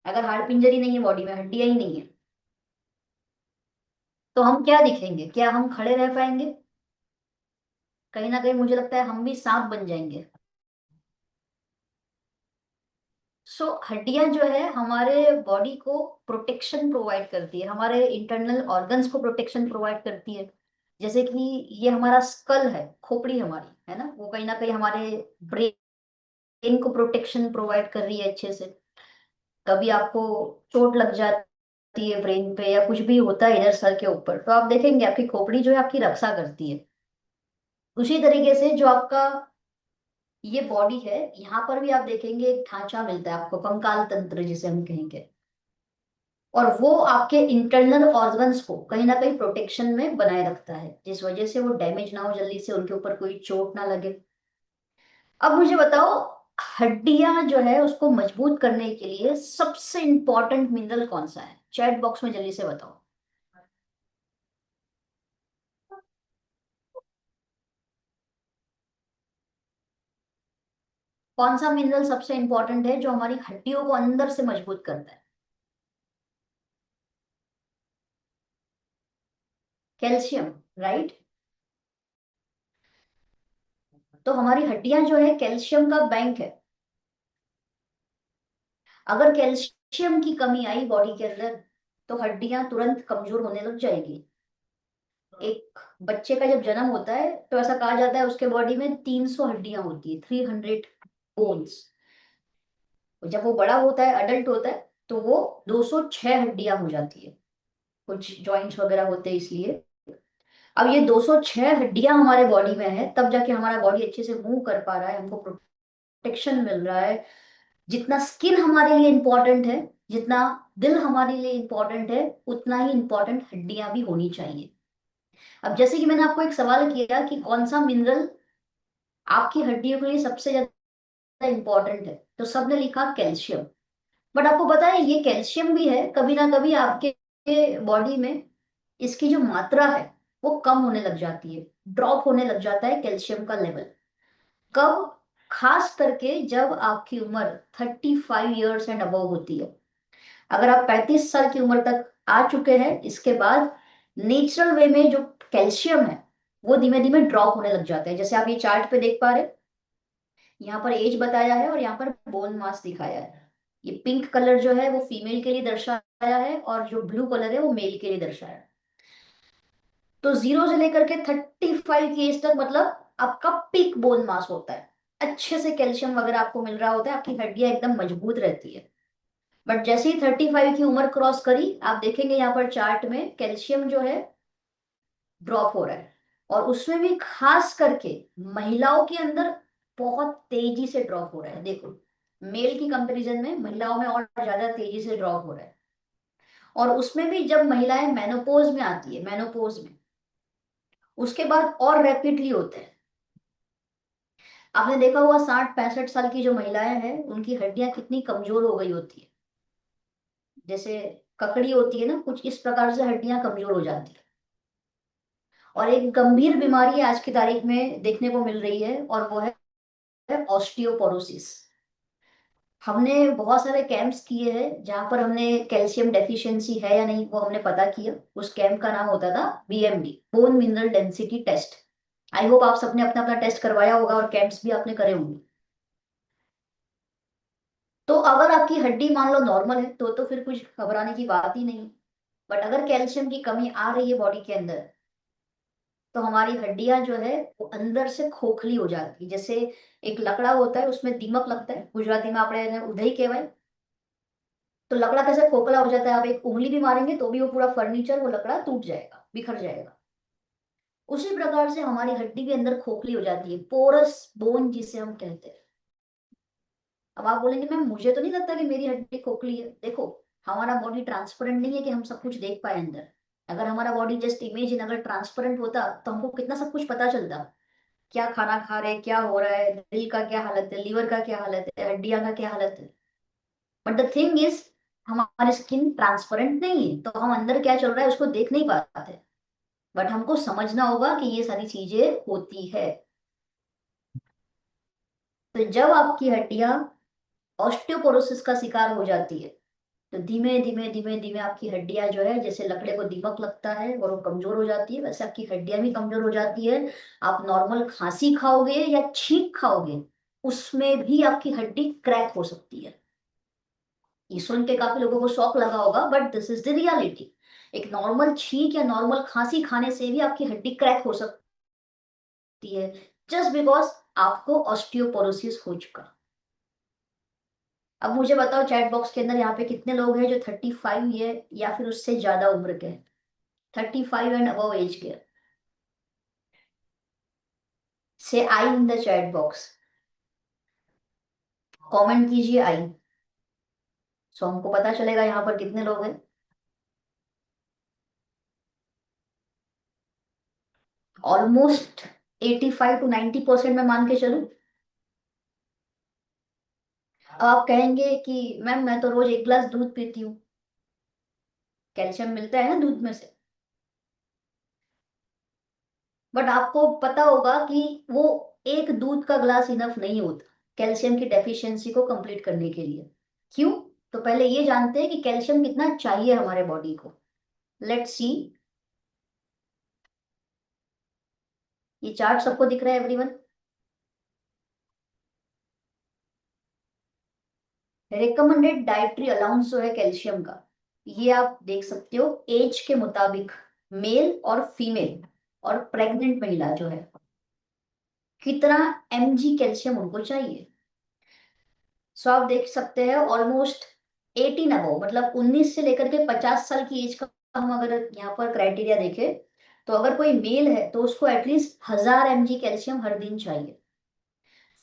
अगर हाड़ पिंजर ही नहीं है बॉडी में, हड्डियां ही नहीं है, तो हम क्या दिखेंगे? क्या हम खड़े रह पाएंगे? कहीं ना कहीं मुझे लगता है हम भी सांप बन जाएंगे। सो हड्डियां जो है हमारे बॉडी को प्रोटेक्शन प्रोवाइड करती है, हमारे इंटरनल ऑर्गन्स को प्रोटेक्शन प्रोवाइड करती है। जैसे कि ये हमारा स्कल है, खोपड़ी हमारी है ना, वो कहीं ना कहीं हमारे ब्रेन को प्रोटेक्शन प्रोवाइड कर रही है अच्छे से। कभी आपको चोट लग जाती है ब्रेन पे या कुछ भी होता है इधर सर के ऊपर, तो आप देखेंगे आपकी खोपड़ी जो है आपकी रक्षा करती है। उसी तरीके से जो आपका ये बॉडी है, यहाँ पर भी आप देखेंगे एक ढांचा मिलता है आपको, कंकाल तंत्र जिसे हम कहेंगे। और वो आपके इंटरनल ऑर्गन्स को कहीं ना कहीं प्रोटेक्शन में बनाए रखता है, जिस वजह से वो डैमेज ना हो जल्दी से, उनके ऊपर कोई चोट ना लगे। अब मुझे बताओ, हड्डियां जो है उसको मजबूत करने के लिए सबसे इंपॉर्टेंट मिनरल कौन सा है? चैट बॉक्स में जल्दी से बताओ। कौन सा मिनरल सबसे इंपॉर्टेंट है जो हमारी हड्डियों को अंदर से मजबूत करता है? Calcium, right. तो हमारी हड्डियां जो है कैल्शियम का बैंक है। अगर कैल्शियम की कमी आई बॉडी के अंदर, तो हड्डियां तुरंत कमजोर होने लग जाएगी। एक बच्चे का जब जन्म होता है तो ऐसा कहा जाता है उसके बॉडी में 300 हड्डियां होती है, 300 बोन्स। जब वो बड़ा होता है, अडल्ट होता है, तो वो 206 हड्डियां हो जाती है, कुछ जॉइंट्स वगैरह होते हैं इसलिए। अब ये 206 हड्डियां हमारे बॉडी में है, तब जाके हमारा बॉडी अच्छे से मूव कर पा रहा है, हमको प्रोटेक्शन मिल रहा है। जितना स्किन हमारे लिए इंपॉर्टेंट है, जितना दिल हमारे लिए इंपॉर्टेंट है, उतना ही इंपॉर्टेंट हड्डियां भी होनी चाहिए। अब जैसे कि मैंने आपको एक सवाल किया कि कौन सा मिनरल आपकी हड्डियों के लिए सबसे ज्यादा इंपॉर्टेंट है, तो सबने लिखा कैल्शियम। बट आपको पता है ये कैल्शियम भी है, कभी ना कभी आपके बॉडी में इसकी जो मात्रा है वो कम होने लग जाती है, ड्रॉप होने लग जाता है कैल्शियम का लेवल। कब? खास करके जब आपकी उम्र 35 ईयर्स एंड अबव होती है। अगर आप 35 साल की उम्र तक आ चुके हैं, इसके बाद नेचुरल वे में जो कैल्शियम है वो धीमे धीमे ड्रॉप होने लग जाता है। जैसे आप ये चार्ट पे देख पा रहे हैं, यहाँ पर एज बताया है और यहाँ पर बोन मास दिखाया है। ये पिंक कलर जो है वो फीमेल के लिए दर्शाया है और जो ब्लू कलर है वो मेल के लिए दर्शाया है। तो 0 से लेकर के 35 की एज तक मतलब आपका पीक बोन मास होता है। अच्छे से कैल्शियम वगैरह आपको मिल रहा होता है, आपकी हड्डियां एकदम मजबूत रहती है। बट जैसे ही 35 की उम्र क्रॉस करी, आप देखेंगे यहाँ पर चार्ट में कैल्शियम जो है ड्रॉप हो रहा है। और उसमें भी खास करके महिलाओं के अंदर बहुत तेजी से ड्रॉप हो रहा है। देखो, मेल की कंपैरिजन में महिलाओं में और ज्यादा तेजी से ड्रॉप हो रहा है। और उसमें भी जब महिलाएं मेनोपोज में आती है, मेनोपोज में, उसके बाद और रैपिडली होते हैं। आपने देखा होगा 60-65 साल की जो महिलाएं हैं उनकी हड्डियां कितनी कमजोर हो गई होती है, जैसे ककड़ी होती है ना, कुछ इस प्रकार से हड्डियां कमजोर हो जाती है। और एक गंभीर बीमारी आज की तारीख में देखने को मिल रही है और वो है ऑस्टियोपोरोसिस। हमने बहुत सारे कैंप्स किए हैं जहां पर हमने कैल्शियम डेफिशिएंसी है या नहीं वो हमने पता किया। उस कैंप का नाम होता था BMD, bone mineral density test. I hope आप सबने अपना अपना टेस्ट करवाया होगा और कैंप्स भी आपने करे होंगे। तो अगर आपकी हड्डी मान लो नॉर्मल है तो फिर कुछ घबराने की बात ही नहीं। बट अगर कैल्शियम की कमी आ रही है बॉडी के अंदर, तो हमारी हड्डियां जो है वो अंदर से खोखली हो जाती है। जैसे एक लकड़ा होता है उसमें दीमक लगता है, गुजराती में આપણે એને ઉધઈ કહેવાય। तो लकड़ा कैसे खोखला हो जाता है, आप एक उंगली भी मारेंगे तो भी वो पूरा फर्नीचर, वो लकड़ा टूट जाएगा, बिखर जाएगा। उसी प्रकार से हमारी हड्डी भी अंदर खोखली हो जाती है, पोरस बोन जिसे हम कहते हैं। अब आप बोलेंगे मैम मुझे तो नहीं लगता कि मेरी हड्डी खोखली है। देखो, हमारा बॉडी ट्रांसपेरेंट नहीं है कि हम सब कुछ देख पाए अंदर। अगर हमारा बॉडी जस्ट इमेजिन अगर ट्रांसपेरेंट होता तो हमको कितना सब कुछ पता चलता। क्या खाना खा रहे हैं, क्या हो रहा है, दिल का क्या हालत है, लीवर का क्या हालत है, हड्डियां का क्या हालत है। बट द थिंग इज, हमारी स्किन ट्रांसपेरेंट नहीं है, तो हम अंदर क्या चल रहा है उसको देख नहीं पाते। बट हमको समझना होगा कि ये सारी चीजें होती है। तो जब आपकी हड्डियां ऑस्टियोपोरोसिस का शिकार हो जाती है, तो धीमे धीमे धीमे धीमे आपकी हड्डियां जो है, जैसे लकड़े को दीमक लगता है और वो कमजोर हो जाती है, वैसे आपकी हड्डियां भी कमजोर हो जाती है। आप नॉर्मल खांसी खाओगे या छींक खाओगे, उसमें भी आपकी हड्डी क्रैक हो सकती है। ये सुन के काफी लोगों को शौक लगा होगा, but this is the reality. एक नॉर्मल छींक या नॉर्मल खांसी खाने से भी आपकी हड्डी क्रैक हो सकती है, जस्ट बिकॉज आपको ऑस्टियोपोरोसिस हो चुका। अब मुझे बताओ चैट बॉक्स के अंदर यहाँ पे कितने लोग हैं जो 35 है या फिर उससे ज्यादा उम्र के हैं, 35 एंड अबव एज के। Say I in the chat box, comment कीजिए आई, सो हमको पता चलेगा यहाँ पर कितने लोग हैं। ऑलमोस्ट 85 to 90% में मान के चलूं। अब आप कहेंगे कि मैम मैं तो रोज 1 गिलास दूध पीती हूँ, कैल्शियम मिलता है ना दूध में से। बट आपको पता होगा कि वो एक दूध का ग्लास इनफ नहीं होता कैल्शियम की डेफिशिएंसी को कंप्लीट करने के लिए। क्यों? तो पहले ये जानते हैं कि कैल्शियम कितना चाहिए हमारे बॉडी को। लेट्स सी, ये चार्ट सबको दिख रहा है एवरीवन? रिकमेंडेड डाइटरी अलाउंस जो है कैल्शियम का, ये आप देख सकते हो एज के मुताबिक, मेल और फीमेल और प्रेग्नेंट महिला जो है, कितना mg कैल्शियम उनको चाहिए। सो आप देख सकते हैं ऑलमोस्ट 18 अबव, मतलब 19 से लेकर के 50 साल की एज का हम अगर यहाँ पर क्राइटेरिया देखें, तो अगर कोई मेल है तो उसको एटलीस्ट 1000 mg कैल्शियम हर दिन चाहिए।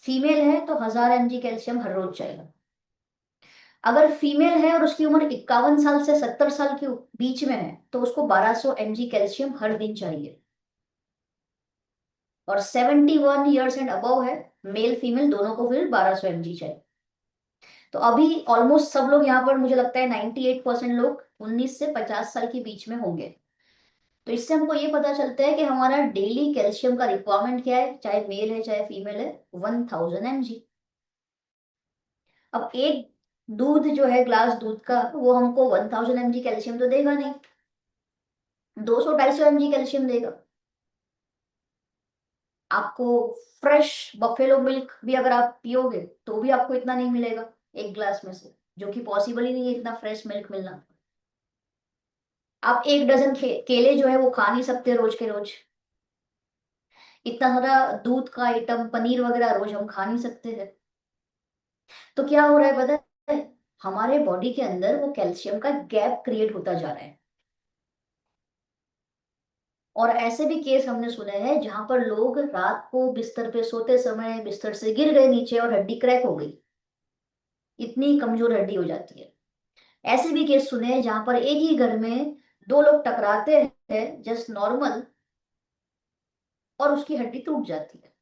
फीमेल है तो 1000 mg कैल्शियम हर रोज चाहिए। अगर फीमेल है और उसकी उम्र 51 साल से 70 साल के बीच में है, तो उसको 1200 mg कैल्शियम हर दिन चाहिए। और 71 ईयर्स एंड अबव है, मेल फीमेल दोनों को, फिर 1200 mg चाहिए। तो अभी ऑलमोस्ट सब लोग यहाँ पर, मुझे लगता है 98% लोग 19 से 50 साल के बीच में होंगे। तो इससे हमको ये पता चलता है कि हमारा डेली कैल्शियम का रिक्वायरमेंट क्या है, चाहे मेल है चाहे फीमेल है, 1000 mg। अब एक दूध जो है, ग्लास दूध का, वो हमको 1000 mg कैल्शियम तो देगा नहीं, 200-250 mg कैल्शियम देगा। आपको फ्रेश बफेलो मिल्क भी अगर आप पियोगे तो भी आपको इतना नहीं मिलेगा एक ग्लास में से, जो कि पॉसिबल ही नहीं है इतना फ्रेश मिल्क मिलना। आप 1 डजन केले जो है वो खा नहीं सकते रोज के रोज। इतना सारा दूध का आइटम, पनीर वगैरह रोज हम खा नहीं सकते हैं। तो क्या हो रहा है पता है, हमारे बॉडी के अंदर वो कैल्शियम का गैप क्रिएट होता जा रहा है। और ऐसे भी केस हमने सुने हैं जहां पर लोग रात को बिस्तर पे सोते समय बिस्तर से गिर गए नीचे और हड्डी क्रैक हो गई, इतनी कमजोर हड्डी हो जाती है। ऐसे भी केस सुने हैं जहां पर एक ही घर में दो लोग टकराते हैं जस्ट नॉर्मल, और उसकी हड्डी टूट जाती है,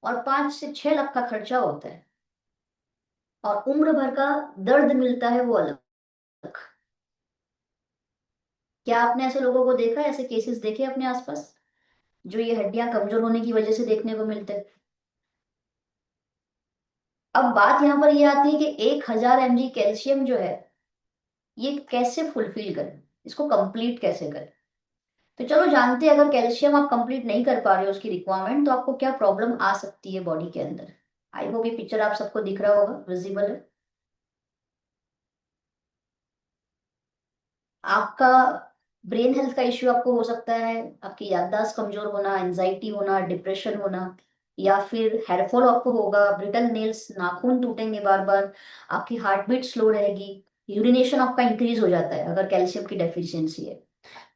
और 5 से 6 लाख का खर्चा होता है, और उम्र भर का दर्द मिलता है वो अलग। क्या आपने ऐसे लोगों को देखा है, ऐसे केसेस देखे अपने आसपास, जो ये हड्डियां कमजोर होने की वजह से देखने को मिलते हैं? अब बात यहाँ पर ये आती है कि 1000 mg कैल्शियम जो है, ये कैसे फुलफिल करें, इसको कंप्लीट कैसे करें। तो चलो जानते हैं, अगर कैल्शियम आप कंप्लीट नहीं कर पा रहे हो उसकी रिक्वायरमेंट, तो आपको क्या प्रॉब्लम आ सकती है बॉडी के अंदर। आई होप ये पिक्चर आप सबको दिख रहा होगा, विजिबल है। आपका ब्रेन हेल्थ का इश्यू आपको हो सकता है, आपकी याददाश्त कमजोर होना, एंजाइटी होना, डिप्रेशन होना, या फिर हेयरफॉल आपको होगा, ब्रिटल नेल्स, नाखून टूटेंगे बार बार, आपकी हार्ट बीट स्लो रहेगी, यूरिनेशन आपका इंक्रीज हो जाता है अगर कैल्शियम की डेफिशिएंसी है,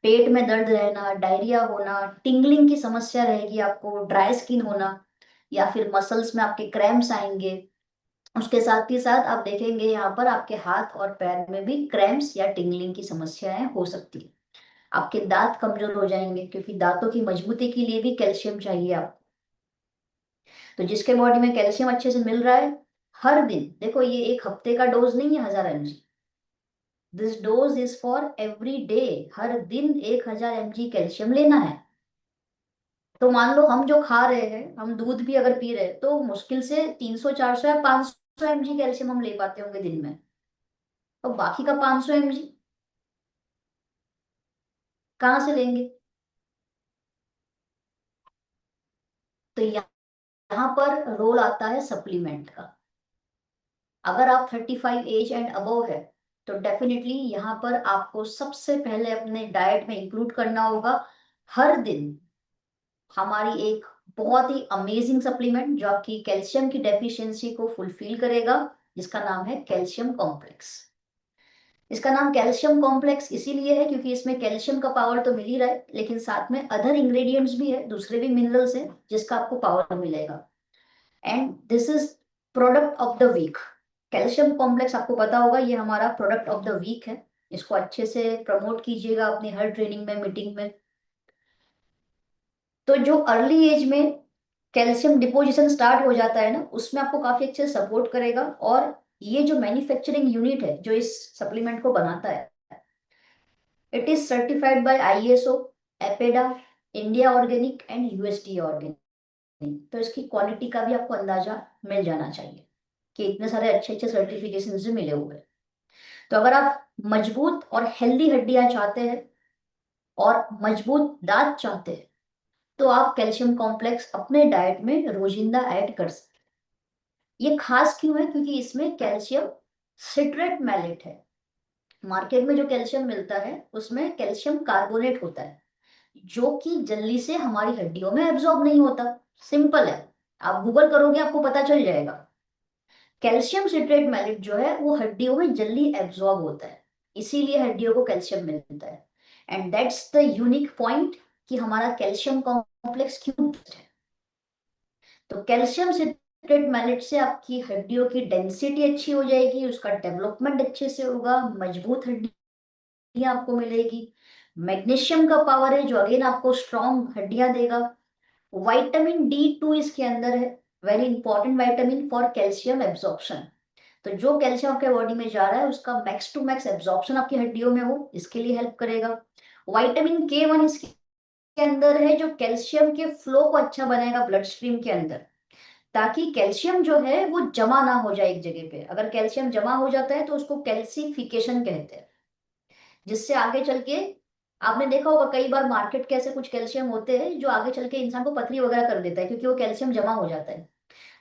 पेट में दर्द रहना, डायरिया होना, टिंगलिंग की समस्या रहेगी आपको, ड्राई स्किन होना, या फिर मसल्स में आपके क्रैम्प्स आएंगे। उसके साथ ही साथ आप देखेंगे यहाँ पर आपके हाथ और पैर में भी क्रैम्प्स या टिंगलिंग की समस्याएं हो सकती है। आपके दांत कमजोर हो जाएंगे, क्योंकि दांतों की मजबूती के लिए भी कैल्शियम चाहिए आपको। तो जिसके बॉडी में कैल्शियम अच्छे से मिल रहा है, हर दिन देखो, ये एक हफ्ते का डोज नहीं है 1000 mg, this dose is for every day. हर दिन 1000 mg कैल्शियम लेना है। तो मान लो हम जो खा रहे हैं, हम दूध भी अगर पी रहे हैं, तो मुश्किल से 300 400 या 500 mg कैल्शियम हम ले पाते होंगे दिन में। और बाकी का 500 mg कहाँ से लेंगे? तो यहाँ पर रोल आता है सप्लीमेंट का। अगर आप 35 एज एंड अबव है तो डेफिनेटली यहाँ पर आपको सबसे पहले अपने डाइट में इंक्लूड करना होगा हर दिन हमारी एक बहुत ही अमेजिंग सप्लीमेंट जो आपकी कैल्शियम की डेफिशिएंसी को फुलफिल करेगा, जिसका नाम है कैल्शियम कॉम्प्लेक्स। इसका नाम कैल्शियम कॉम्प्लेक्स इसीलिए है क्योंकि इसमें कैल्शियम का पावर तो मिल ही रहा है, लेकिन साथ में अदर इंग्रेडिएंट्स भी है, दूसरे भी मिनरल्स हैं जिसका आपको पावर मिलेगा। And this is product of the week. Calcium complex आपको पता होगा ये हमारा प्रोडक्ट ऑफ द वीक है। इसको अच्छे से प्रमोट कीजिएगा अपनी हर ट्रेनिंग में, मीटिंग में। तो जो अर्ली एज में कैल्शियम डिपोजिशन स्टार्ट हो जाता है ना, उसमें आपको काफी अच्छे से सपोर्ट करेगा। और ये जो मैन्युफैक्चरिंग यूनिट है जो इस सप्लीमेंट को बनाता है, it is certified by ISO, APEDA, India organic and USD organic. तो इसकी क्वालिटी का भी आपको अंदाजा मिल जाना चाहिए कि इतने सारे अच्छे अच्छे सर्टिफिकेशन से मिले हुए हैं। तो अगर आप मजबूत और हेल्दी हड्डियां चाहते हैं और मजबूत दांत चाहते हैं तो आप कैल्शियम कॉम्प्लेक्स अपने डाइट में रोजिंदा ऐड कर सकते हैं। ये खास क्यों है? क्योंकि इसमें कैल्शियम सिट्रेट मैलेट है। मार्केट में जो कैल्शियम मिलता है उसमें कैल्शियम कार्बोनेट होता है जो कि जल्दी से हमारी हड्डियों में एब्जॉर्ब नहीं होता। सिंपल है, आप गूगल करोगे आपको पता चल जाएगा। कैल्शियम सिट्रेट मैलेट जो है वो हड्डियों में जल्दी एब्जॉर्ब होता है, इसीलिए हड्डियों को कैल्शियम मिलता है। And that's the unique point कि हमारा कैल्शियम कॉम्प्लेक्स क्यों है। तो कैल्शियम सिट्रेट मैलेट से आपकी हड्डियों की डेंसिटी अच्छी हो जाएगी, उसका डेवलपमेंट अच्छे से होगा, मजबूत हड्डियां आपको मिलेगी। मैग्नीशियम का पावर है जो अगेन आपको स्ट्रॉन्ग हड्डियां देगा। विटामिन D2 इसके अंदर है, very important vitamin for calcium absorption. तो जो कैल्शियम आपके बॉडी में जा रहा है उसका मैक्स टू मैक्स एब्जॉर्प्शन आपकी हड्डियों में हो, इसके लिए हेल्प करेगा। विटामिन K1 इसके अंदर है जो कैल्शियम के फ्लो को अच्छा बनाएगा ब्लड स्ट्रीम के अंदर, ताकि कैल्शियम जो है वो जमा ना हो जाए एक जगह पे। अगर कैल्शियम जमा हो जाता है तो उसको कैल्सिफिकेशन कहते हैं, जिससे आगे चल के आपने देखा होगा कई बार मार्केट के ऐसे कुछ कैल्शियम होते हैं जो आगे चल के इंसान को पथरी वगैरह कर देता है क्योंकि वो कैल्शियम जमा हो जाता है।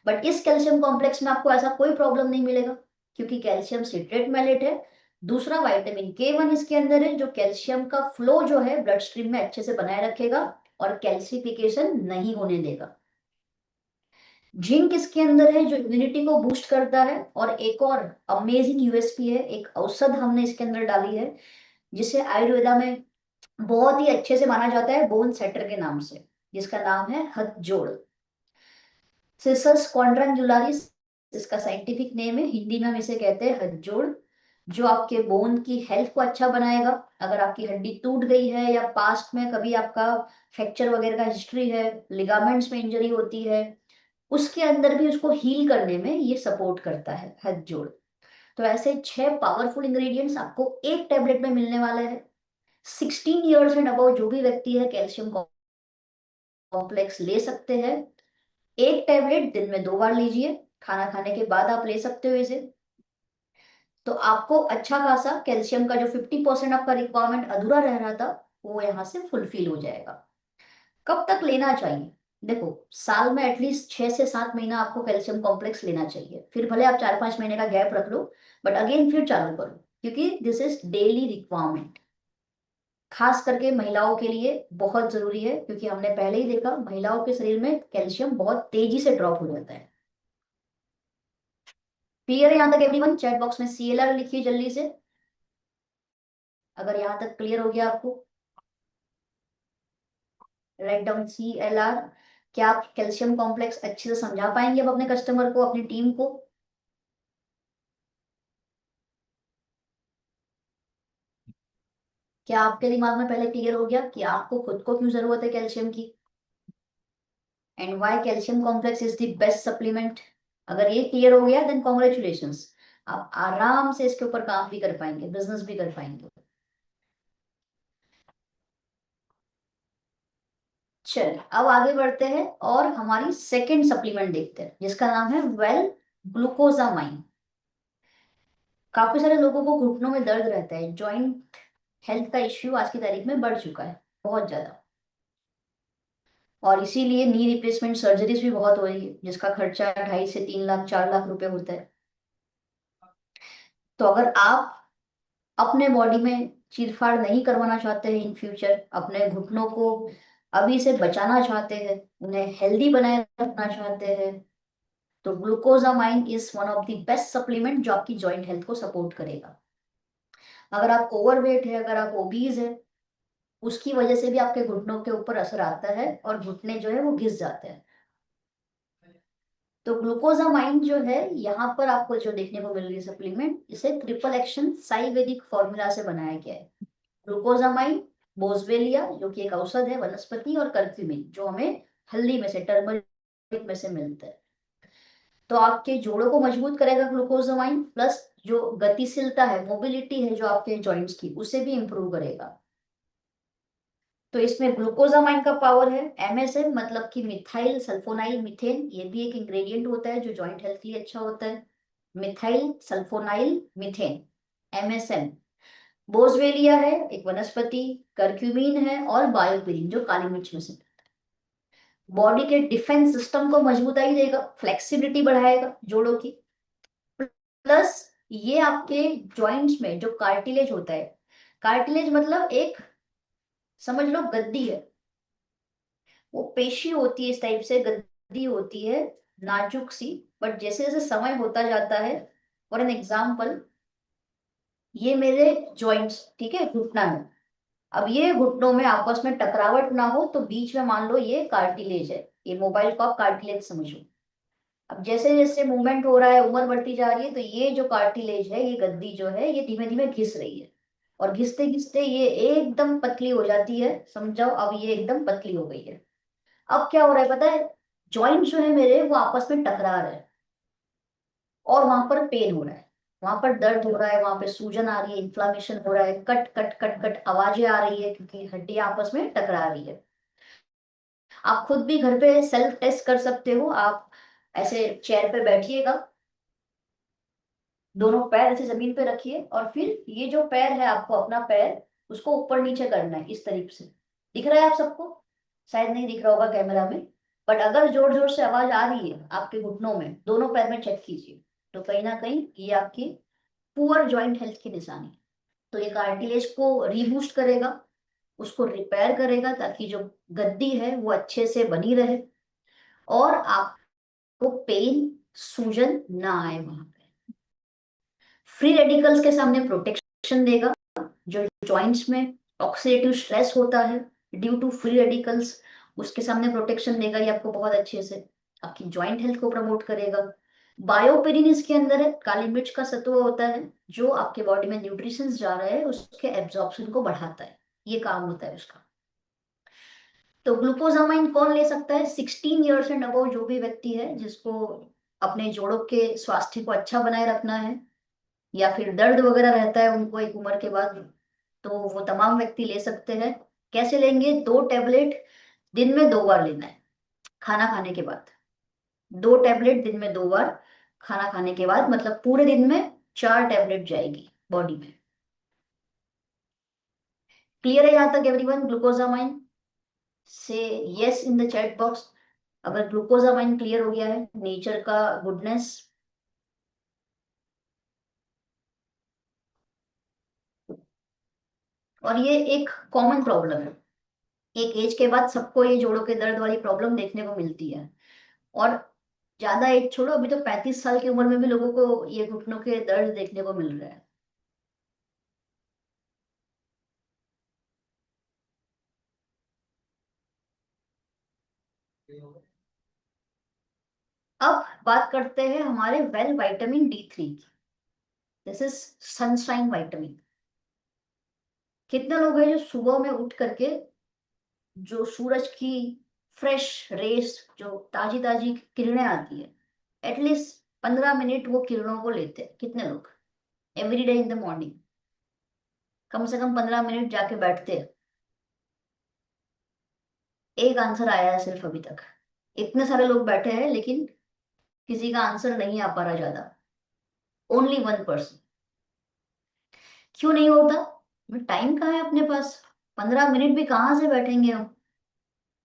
बट इस कैल्शियम कॉम्प्लेक्स में आपको ऐसा कोई प्रॉब्लम नहीं मिलेगा क्योंकि कैल्शियम सिट्रेट मैलेट है। दूसरा विटामिन K1 इसके अंदर है जो कैल्शियम का फ्लो जो है ब्लड स्ट्रीम में अच्छे से बनाए रखेगा और कैल्सिफिकेशन नहीं होने देगा। जिंक इसके अंदर है जो इम्यूनिटी को बूस्ट करता है। और एक और अमेजिंग यूएसपी है, एक औषध हमने इसके अंदर डाली है जिसे आयुर्वेदा में बहुत ही अच्छे से माना जाता है बोन सेटर के नाम से, जिसका नाम है हथजोड़। सिसस क्वाड्रेंगुलारिस इसका साइंटिफिक नेम है, हिंदी में हम इसे कहते हैं हथजोड़। जो आपके बोन की हेल्थ को अच्छा बनाएगा। अगर आपकी हड्डी टूट गई है या पास्ट में कभी आपका फ्रैक्चर वगैरह का हिस्ट्री है, लिगामेंट्स में इंजरी होती है, उसके अंदर भी उसको हील करने में ये सपोर्ट करता है हथजोड़। तो ऐसे 6 पावरफुल इंग्रेडिएंट्स आपको एक टेबलेट में मिलने वाले हैं। 16 ईयर्स एंड अबव जो भी व्यक्ति है कैल्शियम कॉम्प्लेक्स ले सकते हैं। एक टेबलेट दिन में 2 बार लीजिए, खाना खाने के बाद आप ले सकते हो इसे। तो आपको अच्छा खासा कैल्शियम का जो 50% आपका रिक्वायरमेंट अधूरा रह रहा था वो यहाँ से फुलफिल हो जाएगा। कब तक लेना चाहिए? देखो, साल में एटलीस्ट 6 से 7 महीना आपको कैल्शियम कॉम्प्लेक्स लेना चाहिए, फिर भले आप 4-5 महीने का गैप रख लो, बट अगेन फिर चालू करो क्योंकि दिस इज डेली रिक्वायरमेंट। खास करके महिलाओं के लिए बहुत जरूरी है क्योंकि हमने पहले ही देखा महिलाओं के शरीर में कैल्शियम बहुत तेजी से ड्रॉप हो जाता है। क्लियर है यहाँ तक एवरीवन? चैट बॉक्स में CLR लिखिए जल्दी से अगर यहाँ तक क्लियर हो गया आपको। Write down CLR। क्या आप कैल्शियम कॉम्प्लेक्स अच्छे से समझा पाएंगे अब अपने कस्टमर को, अपनी टीम को? क्या आपके दिमाग में पहले क्लियर हो गया कि आपको खुद को क्यों जरूरत है कैल्शियम की and why calcium complex is the best supplement? अगर ये क्लियर हो गया देन कॉन्ग्रेचुलेशंस, आप आराम से इसके ऊपर काम भी कर पाएंगे, बिजनेस भी कर पाएंगे। चल अब आगे बढ़ते हैं और हमारी सेकेंड सप्लीमेंट देखते हैं जिसका नाम है वेल ग्लूकोजामाइन। काफी सारे लोगों को घुटनों में दर्द रहता है। जॉइंट हेल्थ का इश्यू आज की तारीख में बढ़ चुका है बहुत ज्यादा, और इसीलिए नी रिप्लेसमेंट सर्जरीज भी बहुत हो रही है, जिसका खर्चा 2.5 से 3 लाख 4 लाख रुपए होता है। तो अगर आप अपने बॉडी में चीरफाड़ नहीं करवाना चाहते हैं इन फ्यूचर, अपने घुटनों को अभी से बचाना चाहते हैं, उन्हें हेल्दी बनाए रखना चाहते हैं, तो glucosamine is one of the best supplement जो आपकी जॉइंट हेल्थ को सपोर्ट करेगा। अगर आप ओवरवेट है, अगर आप ओबीज है, उसकी वजह से भी आपके घुटनों के ऊपर असर आता है और घुटने जो है वो घिस जाते हैं। तो ग्लूकोजामाइन जो है यहाँ पर आपको जो देखने को मिल रही है सप्लीमेंट, इसे ट्रिपल एक्शन साइवेदिक फॉर्मूला से बनाया गया है। ग्लूकोजामाइन, बोसवेलिया जो कि एक औषध है वनस्पति, और कर्क्यूमिन जो हमें हल्दी में से, टर्मरिक में से मिलता है। तो आपके जोड़ों को मजबूत करेगा ग्लूकोजामाइन, प्लस जो गतिशीलता है, मोबिलिटी है जो आपके जॉइंट्स की, उसे भी इंप्रूव करेगा। तो इसमें ग्लूकोजामाइन का पावर है। एमएसएम मतलब कि मिथाइल सल्फोनाइल मीथेन, ये भी एक इंग्रेडिएंट होता है जो जॉइंट हेल्थ के लिए अच्छा होता है। Methyl sulfonyl methane, MSM. Boswellia है एक वनस्पति, करक्यूमिन है, और बायोपिरिन जो काली मिर्च में से। बॉडी के डिफेंस सिस्टम को मजबूताई देगा, फ्लेक्सिबिलिटी बढ़ाएगा जोड़ों की। प्लस ये आपके जॉइंट्स में जो कार्टिलेज होता है, कार्टिलेज मतलब एक, समझ लो गद्दी है, वो पेशी होती है, इस टाइप से गद्दी होती है, नाजुक सी। बट जैसे जैसे समय होता जाता है, फॉर एन एग्जाम्पल, ये मेरे जॉइंट्स, ठीक है, घुटना है। अब ये घुटनों में आपस में टकरावट ना हो, तो बीच में मान लो ये कार्टिलेज है, ये मोबाइल को आप कार्टिलेज समझो। अब जैसे जैसे मूवमेंट हो रहा है, उम्र बढ़ती जा रही है, तो ये जो कार्टिलेज है, ये गद्दी जो है, ये धीमे धीमे घिस रही है, और घिसते घिसते ये एकदम पतली हो जाती है। समझ जाओ, अब ये एकदम पतली हो गई है। अब क्या हो रहा है पता है, जॉइंट जो है मेरे वो आपस में टकरा रहे हैं, और वहां पर पेन हो रहा है, वहां पर दर्द हो रहा है, वहां पे सूजन आ रही है, इन्फ्लामेशन हो रहा है, कट कट कट कट आवाजें आ रही है, क्योंकि हड्डियां आपस में टकरा रही है। आप खुद भी घर पे सेल्फ टेस्ट कर सकते हो। आप ऐसे चेयर पे बैठिएगा, दोनों पैर ऐसे जमीन पे रखिए, और फिर ये जो पैर है आपको, अपना पैर, उसको ऊपर नीचे करना है इस तरीके से। दिख रहा है आप सबको? शायद नहीं दिख रहा होगा कैमरा में, बट अगर जोर जोर से आवाज आ रही है आपके घुटनों में, दोनों पैर में चेक कीजिए, तो कहीं ना कहीं ये आपकी पुअर जॉइंट हेल्थ की निशानी है। तो ये कार्टिलेज को रीबूस्ट करेगा, उसको रिपेयर करेगा, ताकि जो गद्दी है वो अच्छे से बनी रहे, और आपको पेन, सूजन ना आए वहां पे। फ्री रेडिकल्स के सामने प्रोटेक्शन देगा। जो जॉइंट्स में ऑक्सीडेटिव स्ट्रेस होता है ड्यू टू फ्री रेडिकल्स, उसके सामने प्रोटेक्शन देगा ये आपको बहुत अच्छे से। आपकी जॉइंट हेल्थ को प्रमोट करेगा। बायोपेरिन इसके अंदर है, काली मिर्च का सत्व होता है, जो आपके बॉडी में न्यूट्रिशंस जा रहे हैं उसके एब्जॉर्प्शन को बढ़ाता है, ये काम होता है उसका। तो ग्लूकोजामाइन कौन ले सकता है? 16 ईयर्स एंड अबव जो भी व्यक्ति है, जिसको अपने जोड़ों के स्वास्थ्य को अच्छा बनाए रखना है, या फिर दर्द वगैरह रहता है उनको एक उम्र के बाद, तो वो तमाम व्यक्ति ले सकते हैं। कैसे लेंगे? 2 टैबलेट दिन में 2 बार लेना है, खाना खाने के बाद। 2 टैबलेट दिन में 2 बार, खाना खाने के बाद, मतलब पूरे दिन में 4 टैबलेट जाएगी बॉडी में। क्लियर है यहाँ तक एवरीवन? ग्लूकोजामाइन से yes in the chat box अगर ग्लूकोजामाइन क्लियर हो गया है, नेचर का गुडनेस। और ये एक कॉमन प्रॉब्लम है, एक एज के बाद सबको ये जोड़ों के दर्द वाली प्रॉब्लम देखने को मिलती है। और ज्यादा एज छोड़ो, अभी तो 35 साल की उम्र में भी लोगों को ये घुटनों के दर्द देखने को मिल रहा है। अब बात करते हैं हमारे वेल विटामिन D3 की। This is sunshine vitamin. कितने लोग हैं जो सुबह में उठ करके जो सूरज की फ्रेश रेस, जो ताजी ताजी किरणें आती है, एटलीस्ट 15 मिनट वो किरणों को लेते हैं? कितने लोग every day in the morning कम से कम 15 मिनट जाके बैठते हैं? एक आंसर आया है सिर्फ अभी तक। इतने सारे लोग बैठे हैं, लेकिन किसी का आंसर नहीं आ पा रहा ज्यादा। Only 1 person. क्यों नहीं होता? टाइम कहाँ है अपने पास? 15 मिनट भी कहाँ से बैठेंगे हम?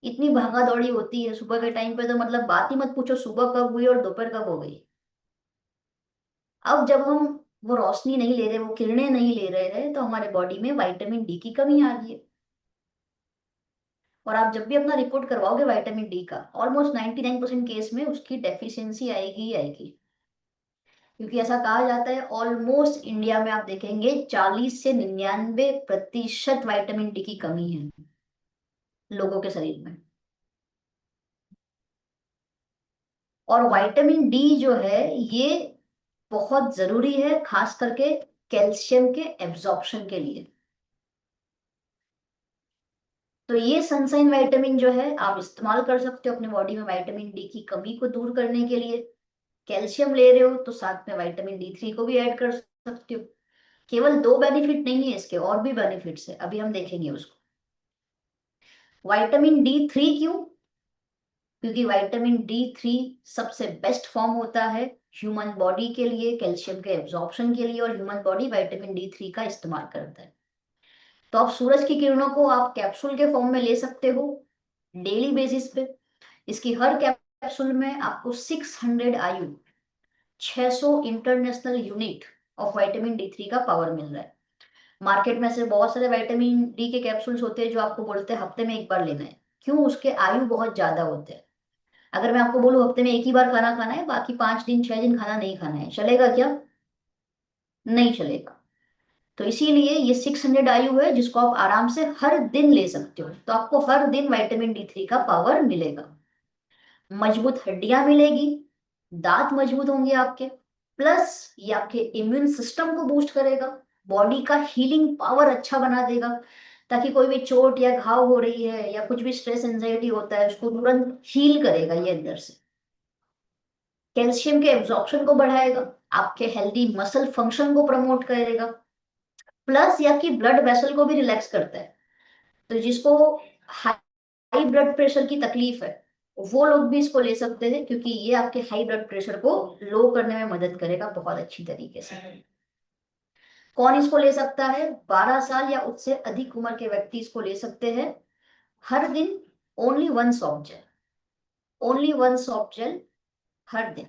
इतनी भागा दौड़ी होती है सुबह के टाइम पे, तो मतलब बात ही मत पूछो सुबह कब हुई और दोपहर कब हो गई। अब जब हम वो रोशनी नहीं ले रहे, वो किरणें नहीं ले रहे हैं, तो हमारे बॉडी में विटामिन डी की कमी आ रही है। और आप जब भी अपना रिपोर्ट करवाओगे विटामिन डी का, ऑलमोस्ट 99% केस में उसकी डेफिशिएंसी आएगी ही आएगी। क्योंकि ऐसा कहा जाता है ऑलमोस्ट इंडिया में आप देखेंगे 40 से 99% विटामिन डी की कमी है लोगों के शरीर में। और विटामिन डी जो है ये बहुत जरूरी है, खास करके कैल्शियम के एब्जॉर्प्शन के लिए। तो ये सनसाइन विटामिन जो है आप इस्तेमाल कर सकते हो अपने बॉडी में विटामिन डी की कमी को दूर करने के लिए। कैल्शियम ले रहे हो तो साथ में विटामिन D3 को भी ऐड कर सकते हो। केवल दो बेनिफिट नहीं है इसके, और भी बेनिफिट्स है, अभी हम देखेंगे उसको। विटामिन D3 क्यों? क्योंकि विटामिन D3 सबसे बेस्ट फॉर्म होता है ह्यूमन बॉडी के लिए, कैल्शियम के एब्जॉर्प्शन के लिए, और ह्यूमन बॉडी विटामिन D3 का इस्तेमाल करता है। तो आप सूरज की किरणों को आप कैप्सूल के फॉर्म में ले सकते हो डेली बेसिस पे। इसकी हर कैप्सूल में आपको 600 IU, 600 international unit of vitamin D3 का पावर मिल रहा है। मार्केट में से बहुत सारे विटामिन डी के कैप्सूल्स होते हैं जो आपको बोलते हैं हफ्ते में एक बार लेना है। क्यों? उसके आयु बहुत ज्यादा होते हैं। अगर मैं आपको बोलूं हफ्ते में एक ही बार खाना खाना है, बाकी 5 दिन 6 दिन खाना नहीं खाना है, चलेगा क्या? नहीं चलेगा। तो इसीलिए ये 600 IU है जिसको आप आराम से हर दिन ले सकते हो, तो आपको हर दिन विटामिन D3 का पावर मिलेगा। मजबूत हड्डियां मिलेगी, दांत मजबूत होंगे आपके, प्लस ये आपके इम्यून सिस्टम को बूस्ट करेगा, बॉडी का हीलिंग पावर अच्छा बना देगा, ताकि कोई भी चोट या घाव हो रही है या कुछ भी स्ट्रेस एंजाइटी होता है उसको तुरंत हील करेगा ये अंदर से। कैल्शियम के एब्जॉर्प्शन को बढ़ाएगा, आपके हेल्दी मसल फंक्शन को प्रमोट करेगा, प्लस ये आपकी ब्लड वेसल को भी रिलैक्स करता है। तो जिसको हाई ब्लड प्रेशर की तकलीफ है वो लोग भी इसको ले सकते हैं, क्योंकि ये आपके हाई ब्लड प्रेशर को लो करने में मदद करेगा बहुत अच्छी तरीके से। कौन इसको ले सकता है? 12 साल या उससे अधिक उम्र के व्यक्ति इसको ले सकते हैं हर दिन। Only one soft gel, only one soft gel हर दिन।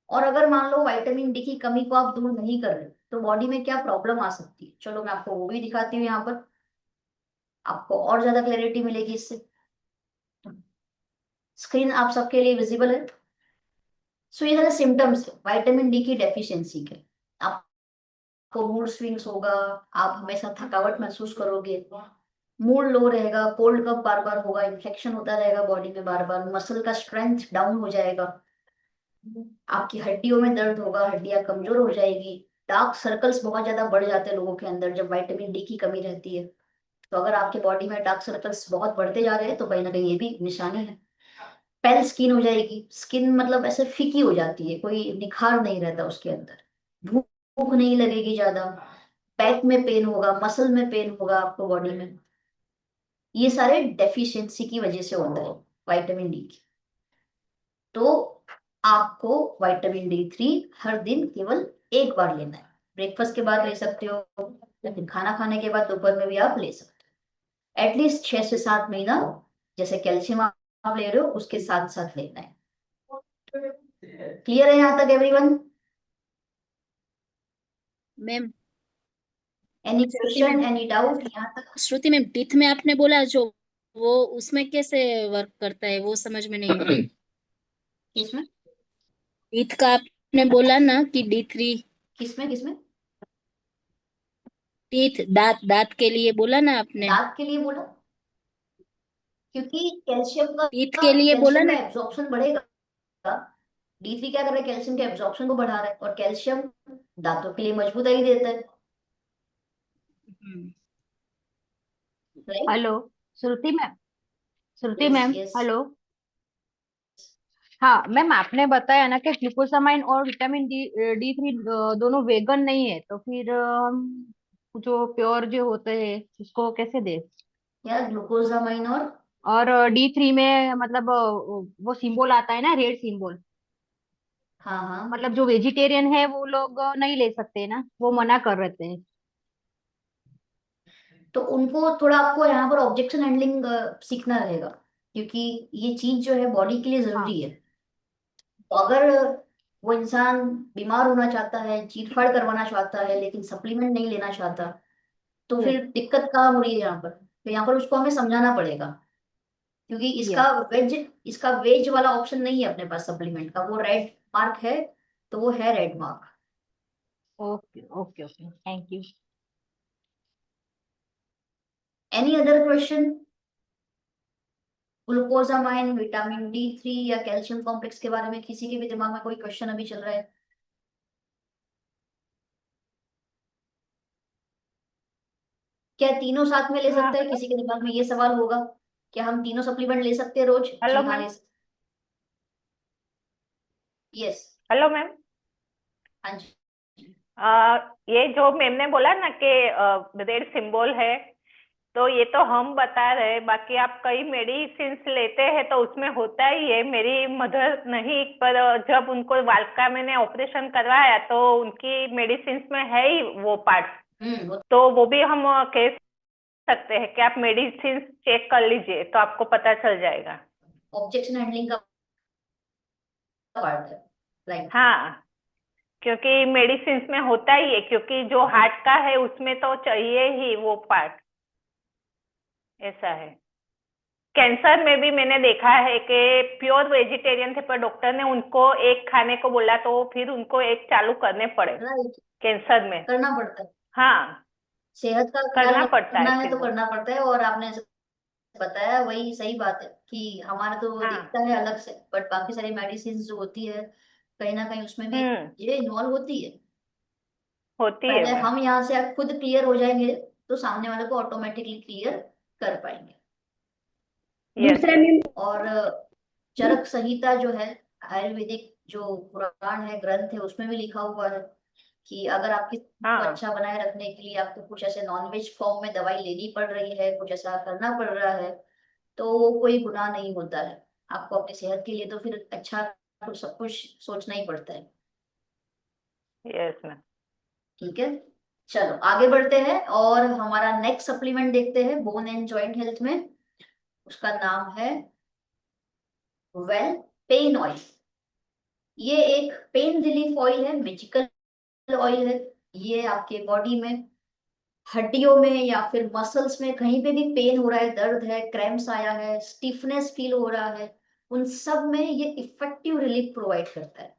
और अगर मान लो विटामिन डी की कमी को आप दूर नहीं कर रहे तो बॉडी में क्या प्रॉब्लम आ सकती है, चलो मैं आपको वो भी दिखाती हूँ यहाँ पर। आपको और ज्यादा क्लैरिटी मिलेगी इससे। स्क्रीन आप सबके लिए विजिबल है। सो ये सारे सिम्टम्स है विटामिन डी की डेफिशिएंसी के। आपको मूड स्विंग्स होगा, आप हमेशा थकावट महसूस करोगे, मूड लो रहेगा, कोल्ड कफ बार बार होगा, इन्फेक्शन होता रहेगा बॉडी में बार बार, मसल का स्ट्रेंथ डाउन हो जाएगा, आपकी हड्डियों में दर्द होगा, हड्डियां कमजोर हो जाएगी, डार्क सर्कल्स बहुत ज्यादा बढ़ जाते हैं लोगों के अंदर जब विटामिन डी की कमी रहती है। तो अगर आपके बॉडी में डार्क सर्कल्स बहुत बढ़ते जा रहे हैं तो कहीं ना कहीं ये भी निशानी है। पेल स्किन हो जाएगी, स्किन मतलब ऐसे फीकी हो जाती है, कोई निखार नहीं रहता उसके अंदर, भूख भूख नहीं लगेगी ज्यादा, बैक में पेन होगा, मसल में पेन होगा आपको बॉडी में। ये सारे डेफिशिएंसी की वजह से होता है विटामिन डी की। तो आपको विटामिन D3 हर दिन केवल एक बार लेना है। ब्रेकफास्ट के बाद ले सकते हो, लेकिन खाना खाने के बाद दोपहर में भी आप ले सकते हो। एटलीस्ट 6 से 7 महीना, जैसे कैल्शियम आप ले रहे हो उसके साथ साथ लेना है। क्लियर है यहाँ तक एवरीवन? मैम। एनी श्रुति क्वेश्चन, मैम। एनी डाउट यहाँ तक? श्रुति मैम, टीथ में आपने बोला जो, वो उसमें कैसे वर्क करता है वो समझ में नहीं आया। किसमें? टीथ का आपने बोला ना कि D3। किसमें किसमें? टीथ, दांत, दांत के लिए बोला ना आपने। दांत के लिए बोला, क्योंकि कैल्शियम का टीथ के लिए बोला कैल्शियम का ना। एब्जॉर्प्शन बढ़ेगा। D3 क्या कर रहा है? कैल्शियम के एब्जॉर्प्शन को बढ़ा रहा है, और कैल्शियम दांतों के लिए मजबूताई देता है, हम्म। राइट? हेलो। श्रुति मैम। श्रुति यस मैम, यस। हेलो। हाँ मैम, आपने बताया ना कि ग्लूकोसामाइन और विटामिन D3 दोनों वेगन नहीं है, तो फिर हम जो प्योर जो होते हैं उसको कैसे दे? क्या ग्लूकोजामाइन और? और D3 में मतलब वो सिंबल आता है ना, रेड सिंबल। हाँ हाँ। मतलब जो वेजिटेरियन है वो लोग नहीं ले सकते ना, वो मना कर रहे थे। तो उनको थोड़ा आपको यहाँ पर ऑब्जेक्शन हैंडलिंग सीखना रहेगा, क्योंकि ये चीज जो है बॉडी के लिए हाँ। जरूरी है। तो अगर वो इंसान बीमार होना चाहता है, चीरफाड़ करवाना चाहता है, लेकिन सप्लीमेंट नहीं लेना चाहता, तो यस। फिर दिक्कत कहाँ हो रही है यहाँ पर? तो यहाँ पर उसको हमें समझाना पड़ेगा, क्योंकि यस। इसका वेज वाला ऑप्शन नहीं है अपने पास सप्लीमेंट का, वो रेड मार्क है, तो वो है red mark. Okay okay okay, thank you. Any other question? Glucosamine, vitamin D3 या कैल्शियम कॉम्प्लेक्स के बारे में किसी के भी दिमाग में कोई क्वेश्चन अभी चल रहा है? क्या तीनों साथ में ले हाँ, सकते हैं? हेलो। किसी के दिमाग में ये सवाल होगा, क्या हम तीनों सप्लीमेंट ले सकते हैं रोज? हेलो जी हाँ, मैम। ले सकते। यस। Hello ma'am. हाँ जी। ये जो मैम ने बोला ना कि रेड सिंबल है, तो ये तो हम बता रहे हैं, बाकी आप कई मेडिसिन लेते हैं तो उसमें होता ही है। मेरी मदर नहीं, पर जब उनको वाल्का मैंने ऑपरेशन करवाया तो उनकी मेडिसिन में है ही वो पार्ट। वो तो वो भी हम कह सकते हैं कि आप मेडिसिन चेक कर लीजिए तो आपको पता चल जाएगा। ऑब्जेक्शन हैंडलिंग का पार्ट है, राइट। हाँ, क्योंकि मेडिसिन में होता ही है, क्योंकि जो हार्ट का है उसमें तो चाहिए ही वो पार्ट। ऐसा है। कैंसर में भी मैंने देखा है कि प्योर वेजिटेरियन थे, पर डॉक्टर ने उनको एक खाने को बोला तो फिर उनको एक चालू करने पड़े राइट, कैंसर में। करना पड़ता है। हाँ, सेहत का ख्याल करना पड़ता रखना है है फिर तो वो। करना पड़ता है, और आपने बताया वही सही बात है कि हमारा तो हाँ। दिखता है अलग से, बट बाकी सारी मेडिसिन जो होती है कहीं ना कहीं उसमें भी हम्म। ये इन्वॉल्व होती है। होती पर है अगर मैम। हम यहाँ से खुद क्लियर हो जाएंगे तो सामने वाले को ऑटोमेटिकली क्लियर कर पाएंगे। यस दूसरा यस। मैम। और चरक संहिता जो है, आयुर्वेदिक जो पुराण है, ग्रंथ है, उसमें भी लिखा हुआ है कि अगर आपकी सेहत को हाँ। अच्छा बनाए रखने के लिए आपको कुछ ऐसे नॉनवेज फॉर्म में दवाई लेनी पड़ रही है, कुछ ऐसा करना पड़ रहा है, तो वो कोई गुनाह नहीं होता है। आपको अपनी सेहत के लिए तो फिर अच्छा कुछ सब कुछ सोचना ही पड़ता है। Yes ma'am. ठीक है, चलो आगे बढ़ते हैं और हमारा नेक्स्ट सप्लीमेंट देखते हैं बोन एंड जॉइंट हेल्थ में। उसका नाम है वेल पेन ऑयल। ये एक पेन रिलीफ ऑयल है, मैजिकल ऑयल है। ये आपके बॉडी में हड्डियों में या फिर मसल्स में कहीं पे भी पेन हो रहा है, दर्द है, क्रैम्प्स आया है, स्टिफनेस फील हो रहा है, उन सब में ये इफेक्टिव रिलीफ प्रोवाइड करता है।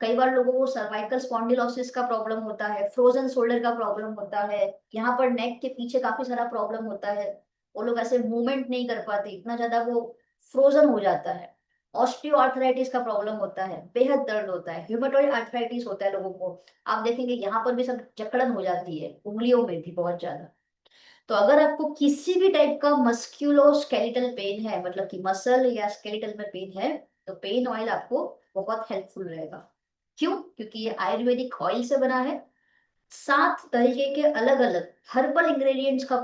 कई बार लोगों को सर्वाइकल स्पॉन्डिलोसिस का प्रॉब्लम होता है, फ्रोजन शोल्डर का प्रॉब्लम होता है, यहाँ पर नेक के पीछे काफी सारा प्रॉब्लम होता है। वो लोग ऐसे मूवमेंट नहीं कर पाते, इतना ज्यादा वो फ्रोजन हो जाता है। ऑस्टियो आर्थराइटिस का प्रॉब्लम होता है, बेहद दर्द होता है, ह्यूमेटॉइड आर्थराइटिस होता है लोगों को। आप देखेंगे यहाँ पर भी सब जकड़न हो जाती है, उंगलियों में भी बहुत ज्यादा। तो अगर आपको किसी भी टाइप का मस्क्यूलो स्केलेटल पेन है, मतलब कि मसल या स्केलेटल में पेन है, तो पेन ऑयल आपको बहुत हेल्पफुल रहेगा। क्यों? क्योंकि ये आयुर्वेदिक ऑयल से बना है, 7 तरीके के अलग अलग हर्बल इंग्रेडिएंट्स का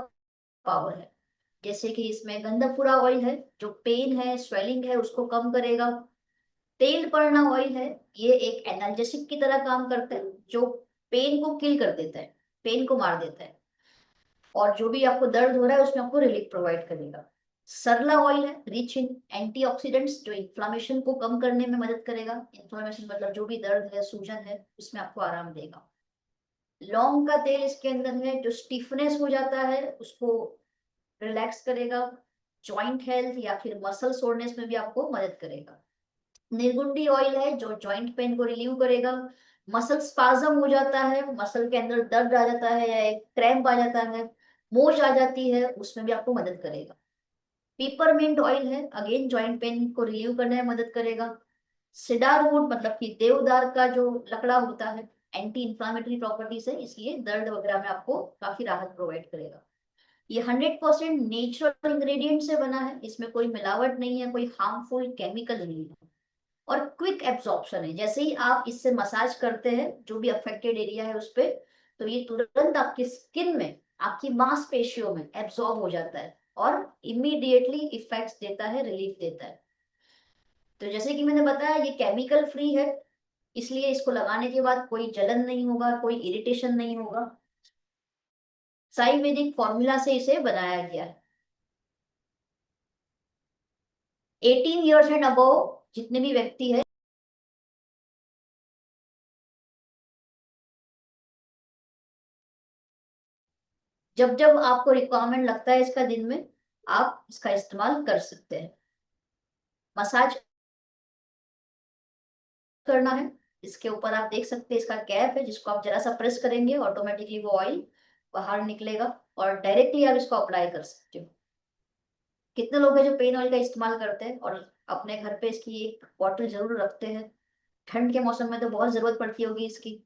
पावर है। जैसे कि इसमें गंधपुरा ऑयल है, जो पेन है, स्वेलिंग है, उसको कम करेगा। तेल पर्णा ऑयल है, ये एक एनाल्जेसिक की तरह काम करता है, जो पेन को किल कर देता है, पेन को मार देता है, और जो भी आपको दर्द हो रहा है उसमें आपको रिलीफ प्रोवाइड करेगा। सरला ऑयल है, रिच इन एंटीऑक्सीडेंट्स, जो इन्फ्लामेशन को कम करने में मदद करेगा। इन्फ्लामेशन मतलब जो भी दर्द है, सूजन है, उसमें आपको आराम देगा। लौंग का तेल इसके अंदर है, जो स्टिफनेस हो जाता है उसको रिलैक्स करेगा। जॉइंट हेल्थ या फिर मसल सोरनेस में भी आपको मदद करेगा। निर्गुंडी ऑयल है, जो जॉइंट पेन को रिलीव करेगा। मसल स्पाज्म हो जाता है, मसल के अंदर दर्द आ जाता है या एक क्रैम्प आ जाता है, मोच आ जाती है, उसमें भी आपको मदद करेगा। पेपरमिंट ऑयल है, अगेन जॉइंट पेन को रिलीव करने में मदद करेगा। सिडारवुड मतलब कि देवदार का जो लकड़ा होता है, एंटी इंफ्लामेटरी प्रॉपर्टीज है, इसलिए दर्द वगैरह में आपको काफी राहत प्रोवाइड करेगा। ये 100% नेचुरल इंग्रेडिएंट से बना है, इसमें कोई मिलावट नहीं है, कोई हार्मफुल केमिकल नहीं है, और क्विक एब्जॉर्प्शन है। जैसे ही आप इससे मसाज करते हैं जो भी अफेक्टेड एरिया है उस पे, तो ये तुरंत आपकी स्किन में, आपकी मांसपेशियों में एब्जॉर्ब हो जाता है और इमीडिएटली इफेक्ट्स देता है, रिलीफ देता है। तो जैसे कि मैंने बताया, ये केमिकल फ्री है, इसलिए इसको लगाने के बाद कोई जलन नहीं होगा, कोई इरिटेशन नहीं होगा। आयुर्वेदिक फॉर्मूला से इसे बनाया गया है। 18 ईयर्स एंड अबव जितने भी व्यक्ति है, जब जब आपको रिक्वायरमेंट लगता है इसका दिन में, आप इसका इस्तेमाल कर सकते हैं। मसाज करना है, इसके ऊपर आप देख सकते हैं इसका कैप है, जिसको आप जरा सा प्रेस करेंगे ऑटोमेटिकली वो ऑयल बाहर निकलेगा और डायरेक्टली आप इसको अप्लाई कर सकते हो। कितने लोग हैं जो पेन ऑयल का इस्तेमाल करते हैं और अपने घर पे इसकी एक बॉटल जरूर रखते हैं? ठंड के मौसम में तो बहुत जरूरत पड़ती होगी इसकी।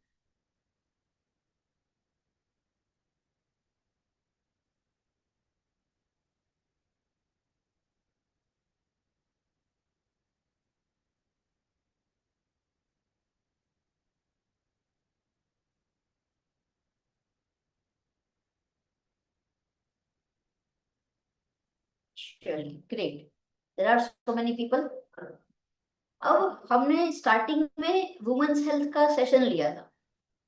चलिए, great. There are so many people. अब हमने स्टार्टिंग में वुमेन्स हेल्थ का सेशन लिया था,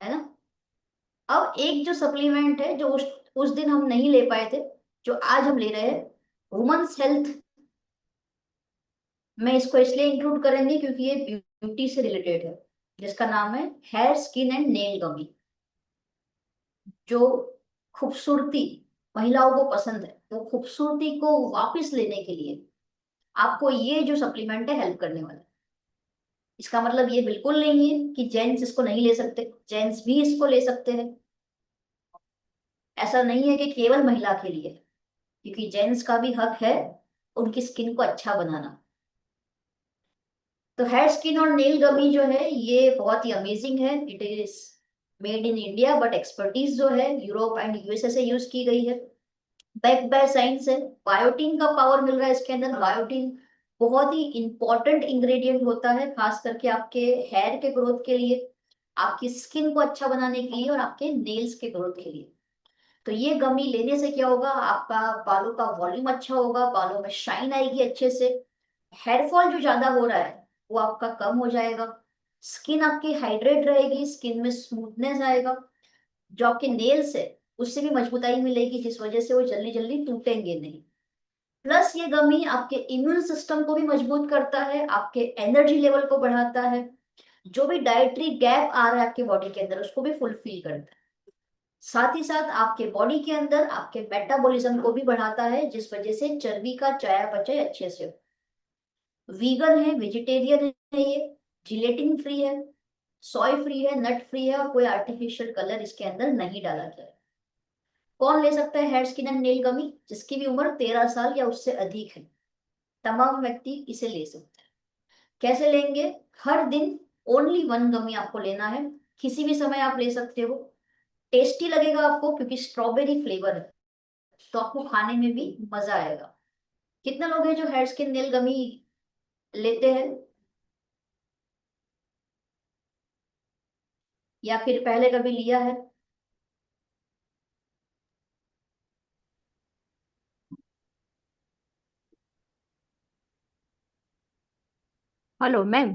है ना? अब एक जो सप्लीमेंट है जो उस दिन हम नहीं ले पाए थे, जो आज हम ले रहे हैं, वुमेन्स हेल्थ में इसको इसलिए इंक्लूड करेंगे क्योंकि ये ब्यूटी से रिलेटेड है, जिसका नाम है हेयर स्किन एंड नेल गमी। जो खूबसूरती महिलाओं को पसंद है, वो खूबसूरती को वापस लेने के लिए आपको ये जो सप्लीमेंट है हेल्प करने वाला है। इसका मतलब ये बिल्कुल नहीं है कि जेंट्स इसको नहीं ले सकते, जेंट्स भी इसको ले सकते हैं। ऐसा नहीं है कि केवल महिला के लिए, क्योंकि जेंट्स का भी हक है उनकी स्किन को अच्छा बनाना। तो हेयर स्किन और नेल गमी जो है ये बहुत ही अमेजिंग है। It is made in India, but expertise जो है यूरोप एंड यूएसए से यूज की गई है। बैक बाय साइंस है। बायोटीन का पावर मिल रहा है इसके अंदर। बायोटीन बहुत ही इंपॉर्टेंट इंग्रेडिएंट होता है, खास करके आपके हेयर के ग्रोथ के लिए, आपकी स्किन को अच्छा बनाने के लिए और आपके नेल्स के ग्रोथ के लिए। तो ये गमी लेने से क्या होगा, आपका बालों का वॉल्यूम अच्छा होगा, बालों में शाइन आएगी अच्छे से, हेयर फॉल जो ज्यादा हो रहा है वो आपका कम हो जाएगा, स्किन आपकी हाइड्रेट रहेगी, स्किन में स्मूथनेस आएगा, जो आपके नेल्स है उससे भी मजबूताई मिलेगी, जिस वजह से वो जल्दी जल्दी टूटेंगे नहीं। प्लस ये गमी आपके इम्यून सिस्टम को भी मजबूत करता है, आपके एनर्जी लेवल को बढ़ाता है, जो भी डाइटरी गैप आ रहा है आपके बॉडी के अंदर उसको भी फुलफिल करता है। साथ ही साथ आपके बॉडी के अंदर आपके मेटाबॉलिज्म को भी बढ़ाता है, जिस वजह से चर्बी का चयापचय अच्छे से हो। वीगन है, वेजिटेरियन है, ये जिलेटिन फ्री है, सोय फ्री है, नट फ्री है और कोई आर्टिफिशियल कलर इसके अंदर नहीं डाला गया है। कौन ले सकता है हेयर स्किन एंड नेल गमी? जिसकी भी उम्र 13 साल या उससे अधिक है, तमाम व्यक्ति इसे ले सकते हैं। कैसे लेंगे? हर दिन ओनली 1 गमी आपको लेना है, किसी भी समय आप ले सकते हो। टेस्टी लगेगा आपको क्योंकि स्ट्रॉबेरी फ्लेवर है, तो आपको खाने में भी मजा आएगा। कितने लोग हैं जो हेयर स्किन नेल गमी लेते हैं या फिर पहले कभी लिया है? Hello ma'am.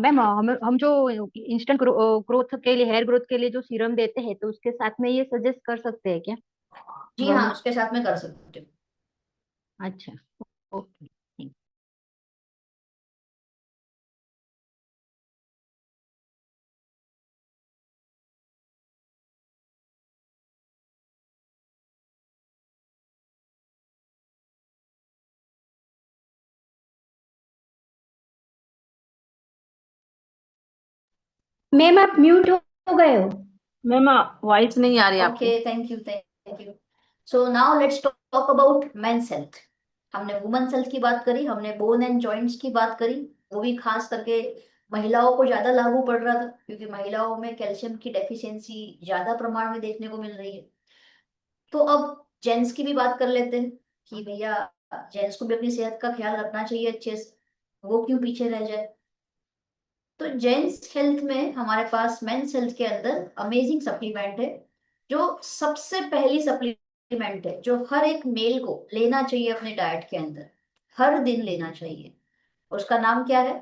मैम, हम जो इंस्टेंट ग्रोथ के लिए, हेयर ग्रोथ के लिए जो सीरम देते हैं, तो उसके साथ में ये सजेस्ट कर सकते हैं क्या? जी हाँ, हम। उसके साथ में कर सकते हो। अच्छा। ओके। मैम आप म्यूट हो गए हो। मैम वॉइस नहीं आ रही आपकी। Okay, thank you, thank you. So now let's talk about men's health. हमने वुमेन्स हेल्थ की बात करी, हमने बोन एंड जॉइंट्स की बात करी, वो भी खास करके महिलाओं को ज्यादा लागू पड़ रहा था क्योंकि महिलाओं में कैल्शियम की डेफिशिएंसी ज्यादा प्रमाण में देखने को मिल रही है। तो अब जेंट्स की भी बात कर लेते हैं कि भैया जेंट्स को भी अपनी सेहत का ख्याल रखना चाहिए अच्छे से, वो क्यों पीछे रह जाए। तो जेंट्स हेल्थ में हमारे पास मेंस हेल्थ के अंदर अमेजिंग सप्लीमेंट है, जो सबसे पहली सप्लीमेंट है जो हर एक मेल को लेना चाहिए अपने डाइट के अंदर, हर दिन लेना चाहिए। उसका नाम क्या है?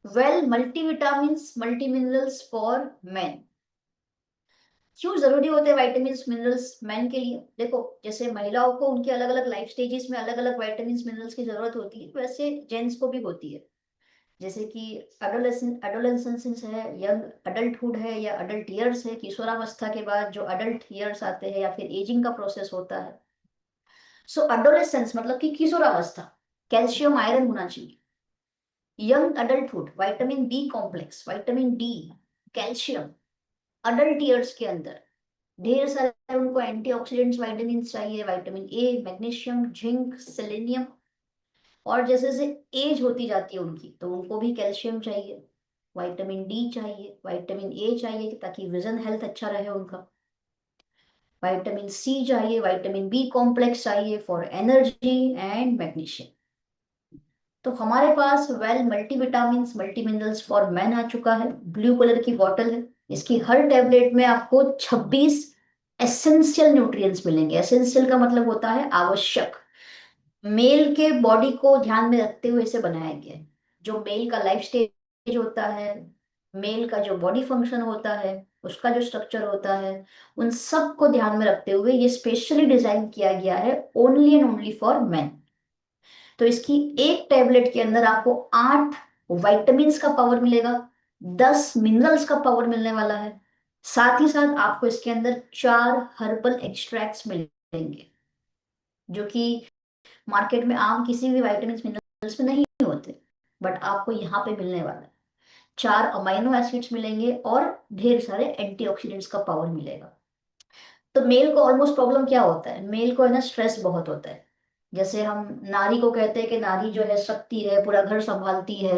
Well multivitamins multi minerals for main. क्यों जरूरी होते हैं विटामिन मिनरल्स मैन के लिए? देखो, जैसे महिलाओं को उनके अलग अलग लाइफ स्टेजेस में अलग अलग विटामिन मिनरल्स की जरूरत होती है, वैसे जेंट्स को भी होती है। जैसे कि एडोलेसेंस है, यंग अडल्टहुड है या अडल्ट ईयर्स है, किशोरावस्था के बाद जो अडल्ट ईयर्स आते हैं या फिर एजिंग का प्रोसेस होता है। सो एडोलेसेंस मतलब कि किशोरावस्था, कैल्शियम आयरन होना चाहिए। Young adulthood, vitamin B complex, vitamin D, calcium. Adult years के अंदर ढेर सारे उनको एंटीऑक्सीडेंट्स विटामिन चाहिए, vitamin A, magnesium, zinc, selenium. और जैसे जैसे एज होती जाती है उनकी, तो उनको भी कैल्शियम चाहिए, विटामिन डी चाहिए, विटामिन ए चाहिए ताकि विजन हेल्थ अच्छा रहे उनका, विटामिन सी चाहिए, विटामिन बी कॉम्प्लेक्स चाहिए फॉर एनर्जी एंड मैग्नीशियम। तो हमारे पास well multivitamin multi minerals for man आ चुका है। ब्लू कलर की बॉटल है, इसकी हर टेबलेट में आपको 26 एसेंशियल न्यूट्रिएंट्स मिलेंगे। एसेंशियल का मतलब होता है आवश्यक, मेल के बॉडी को ध्यान में रखते हुए इसे बनाया गया है। जो मेल का लाइफ स्टेज होता है, मेल का जो बॉडी फंक्शन होता है, उसका जो स्ट्रक्चर होता है, उन सब को ध्यान में रखते हुए ये स्पेशली डिजाइन किया गया है, only and only for main. तो इसकी एक टेबलेट के अंदर आपको 8 विटामिन का पावर मिलेगा, 10 मिनरल्स का पावर मिलने वाला है। साथ ही साथ आपको इसके अंदर 4 हर्बल एक्सट्रैक्ट्स मिलेंगे, जो कि मार्केट में आम किसी भी विटामिन मिनरल्स में नहीं होते, बट आपको यहाँ पे मिलने वाला है। 4 अमाइनो एसिड्स मिलेंगे और ढेर सारे एंटीऑक्सीडेंट्स का पावर मिलेगा। तो मेल को ऑलमोस्ट प्रॉब्लम क्या होता है? मेल को है ना स्ट्रेस बहुत होता है। जैसे हम नारी को कहते हैं कि नारी जो है शक्ति है, पूरा घर संभालती है,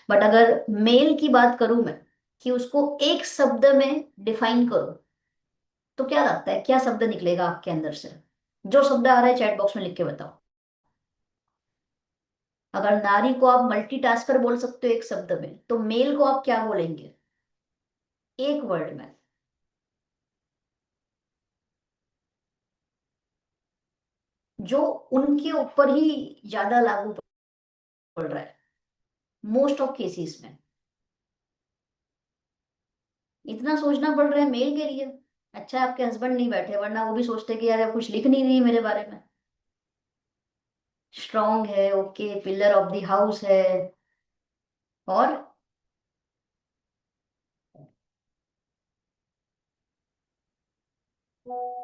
बट अगर मेल की बात करूं मैं कि उसको एक शब्द में डिफाइन करूं, तो क्या लगता है, क्या शब्द निकलेगा आपके अंदर से? जो शब्द आ रहा है चैट बॉक्स में लिख के बताओ। अगर नारी को आप मल्टीटास्कर बोल सकते हो एक शब्द में, तो मेल को आप क्या बोलेंगे एक वर्ड में? जो उनके ऊपर ही ज्यादा लागू पड़ रहा है मोस्ट ऑफ केसेस में। इतना सोचना पड़ रहा है मेल के लिए। अच्छा आपके हस्बैंड नहीं बैठे, वरना वो भी सोचते कि यार कुछ लिख नहीं रही है मेरे बारे में। स्ट्रांग है, okay, pillar of the house है, और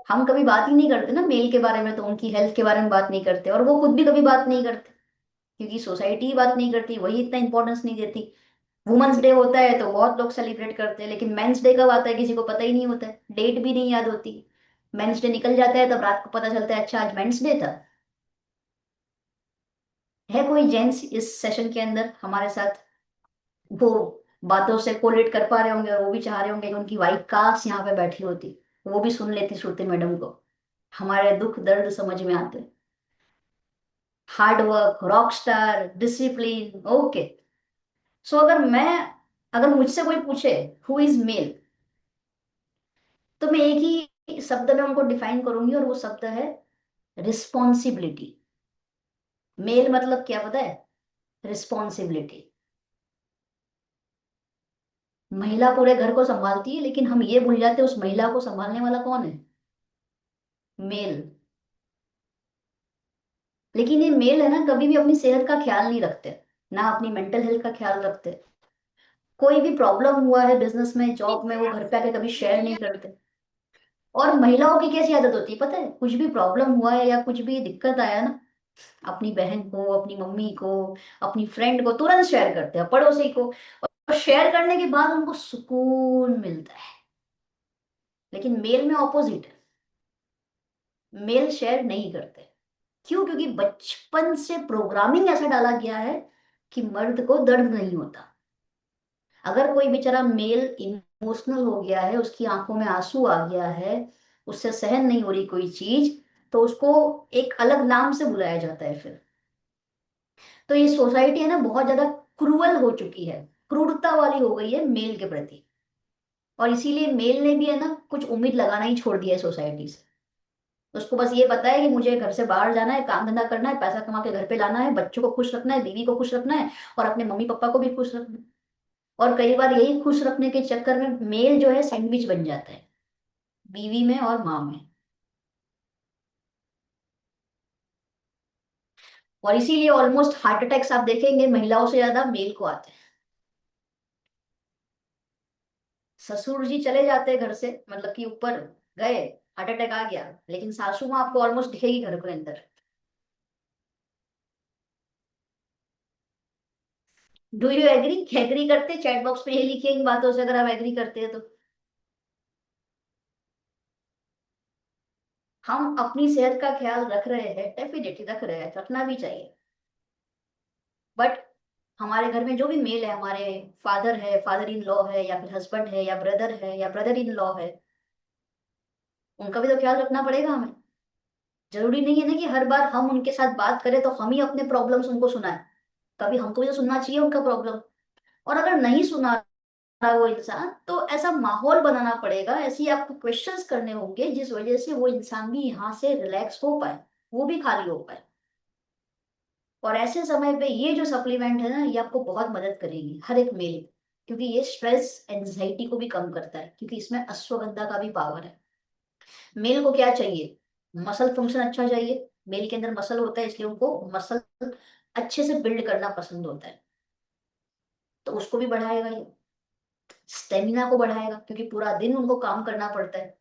हम कभी बात ही नहीं करते ना मेल के बारे में, तो उनकी हेल्थ के बारे में बात नहीं करते, और वो खुद भी कभी बात नहीं करते, क्योंकि सोसाइटी ही बात नहीं करती, वही इतना इंपॉर्टेंस नहीं देती। वुमेन्स डे होता है तो बहुत लोग सेलिब्रेट करते हैं, लेकिन मेंस डे कब आता है किसी को पता ही नहीं होता है, डेट भी नहीं याद होती। मेंस डे निकल जाता है तब रात को पता चलता है अच्छा आज मेंस डे था। है कोई जेंट्स इस सेशन के अंदर हमारे साथ? वो बातों से कोलेट कर पा रहे होंगे, और वो भी चाह रहे होंगे कि उनकी वाइफ काश यहाँ पे बैठी होती, वो भी सुन लेती श्रुति मैडम को, हमारे दुख दर्द समझ में आते। Hard work, rock star, discipline, okay. So अगर मुझसे कोई पूछे हु इज मेल, तो मैं एक ही शब्द में उनको डिफाइन करूंगी, और वो शब्द है रिस्पॉन्सिबिलिटी। मेल मतलब क्या पता है? रिस्पॉन्सिबिलिटी। महिला पूरे घर को संभालती है, लेकिन हम ये भूल जाते हैं उस महिला को संभालने वाला कौन है? मेल। लेकिन ये मेल है ना, कभी भी अपनी सेहत का ख्याल नहीं रखते, ना अपनी मेंटल हेल्थ का ख्याल रखते। कोई भी प्रॉब्लम हुआ है बिजनेस में, जॉब में, वो घर पे आके कभी शेयर नहीं करते। और महिलाओं की कैसी आदत होती है पता है? कुछ भी प्रॉब्लम हुआ है या कुछ भी दिक्कत आया ना, अपनी बहन को, अपनी मम्मी को, अपनी फ्रेंड को तुरंत शेयर करते हैं, पड़ोसी को, और शेयर करने के बाद उनको सुकून मिलता है। लेकिन मेल में ऑपोजिट है, मेल शेयर नहीं करते। क्यों? क्योंकि बचपन से प्रोग्रामिंग ऐसा डाला गया है कि मर्द को दर्द नहीं होता। अगर कोई बेचारा मेल इमोशनल हो गया है, उसकी आंखों में आंसू आ गया है, उससे सहन नहीं हो रही कोई चीज, तो उसको एक अलग नाम से बुलाया जाता है फिर। तो ये सोसाइटी है ना बहुत ज्यादा क्रूअल हो चुकी है, क्रूरता वाली हो गई है मेल के प्रति। और इसीलिए मेल ने भी है ना कुछ उम्मीद लगाना ही छोड़ दिया है सोसाइटी से। उसको बस ये पता है कि मुझे घर से बाहर जाना है, काम धंधा करना है, पैसा कमा के घर पे लाना है, बच्चों को खुश रखना है, बीवी को खुश रखना है, और अपने मम्मी पापा को भी खुश रखना है। और कई बार यही खुश रखने के चक्कर में मेल जो है सैंडविच बन जाता है बीवी में और माँ में। और इसीलिए ऑलमोस्ट हार्ट अटैक्स आप देखेंगे महिलाओं से ज्यादा मेल को आते हैं। ससुर जी चले जाते हैं घर से, मतलब कि ऊपर गए, हार्ट अटैक आ गया, लेकिन सासू माँ आपको ऑलमोस्ट दिखेगी घर के अंदर। Do you agree? एग्री करते? चैट बॉक्स पे ये लिखिए इन बातों से अगर आप एग्री करते हैं तो। हम अपनी सेहत का ख्याल रख रहे हैं, डेफिनेटली रख रहे हैं, रखना भी चाहिए। बट हमारे घर में जो भी मेल है, हमारे फादर है, फादर इन लॉ है, या फिर हस्बैंड है, या ब्रदर है, या ब्रदर इन लॉ है, उनका भी तो ख्याल रखना पड़ेगा हमें। जरूरी नहीं है ना कि हर बार हम उनके साथ बात करें तो हम ही अपने प्रॉब्लम्स उनको सुनाएं। कभी हमको भी तो सुनना चाहिए उनका प्रॉब्लम। और अगर नहीं सुना रहा वो इंसान, तो ऐसा माहौल बनाना पड़ेगा, ऐसी आपको क्वेश्चंस करने होंगे जिस वजह से वो इंसान भी यहाँ से रिलैक्स हो पाए, वो भी खाली हो पाए। और ऐसे समय पे ये जो सप्लीमेंट है ना, ये आपको बहुत मदद करेगी हर एक मेल, क्योंकि ये स्ट्रेस एंजाइटी को भी कम करता है, क्योंकि इसमें अश्वगंधा का भी पावर है। मेल को क्या चाहिए? मसल फंक्शन अच्छा चाहिए। मेल के अंदर मसल होता है, इसलिए उनको मसल अच्छे से बिल्ड करना पसंद होता है, तो उसको भी बढ़ाएगा ये। स्टेमिना को बढ़ाएगा, क्योंकि पूरा दिन उनको काम करना पड़ता है।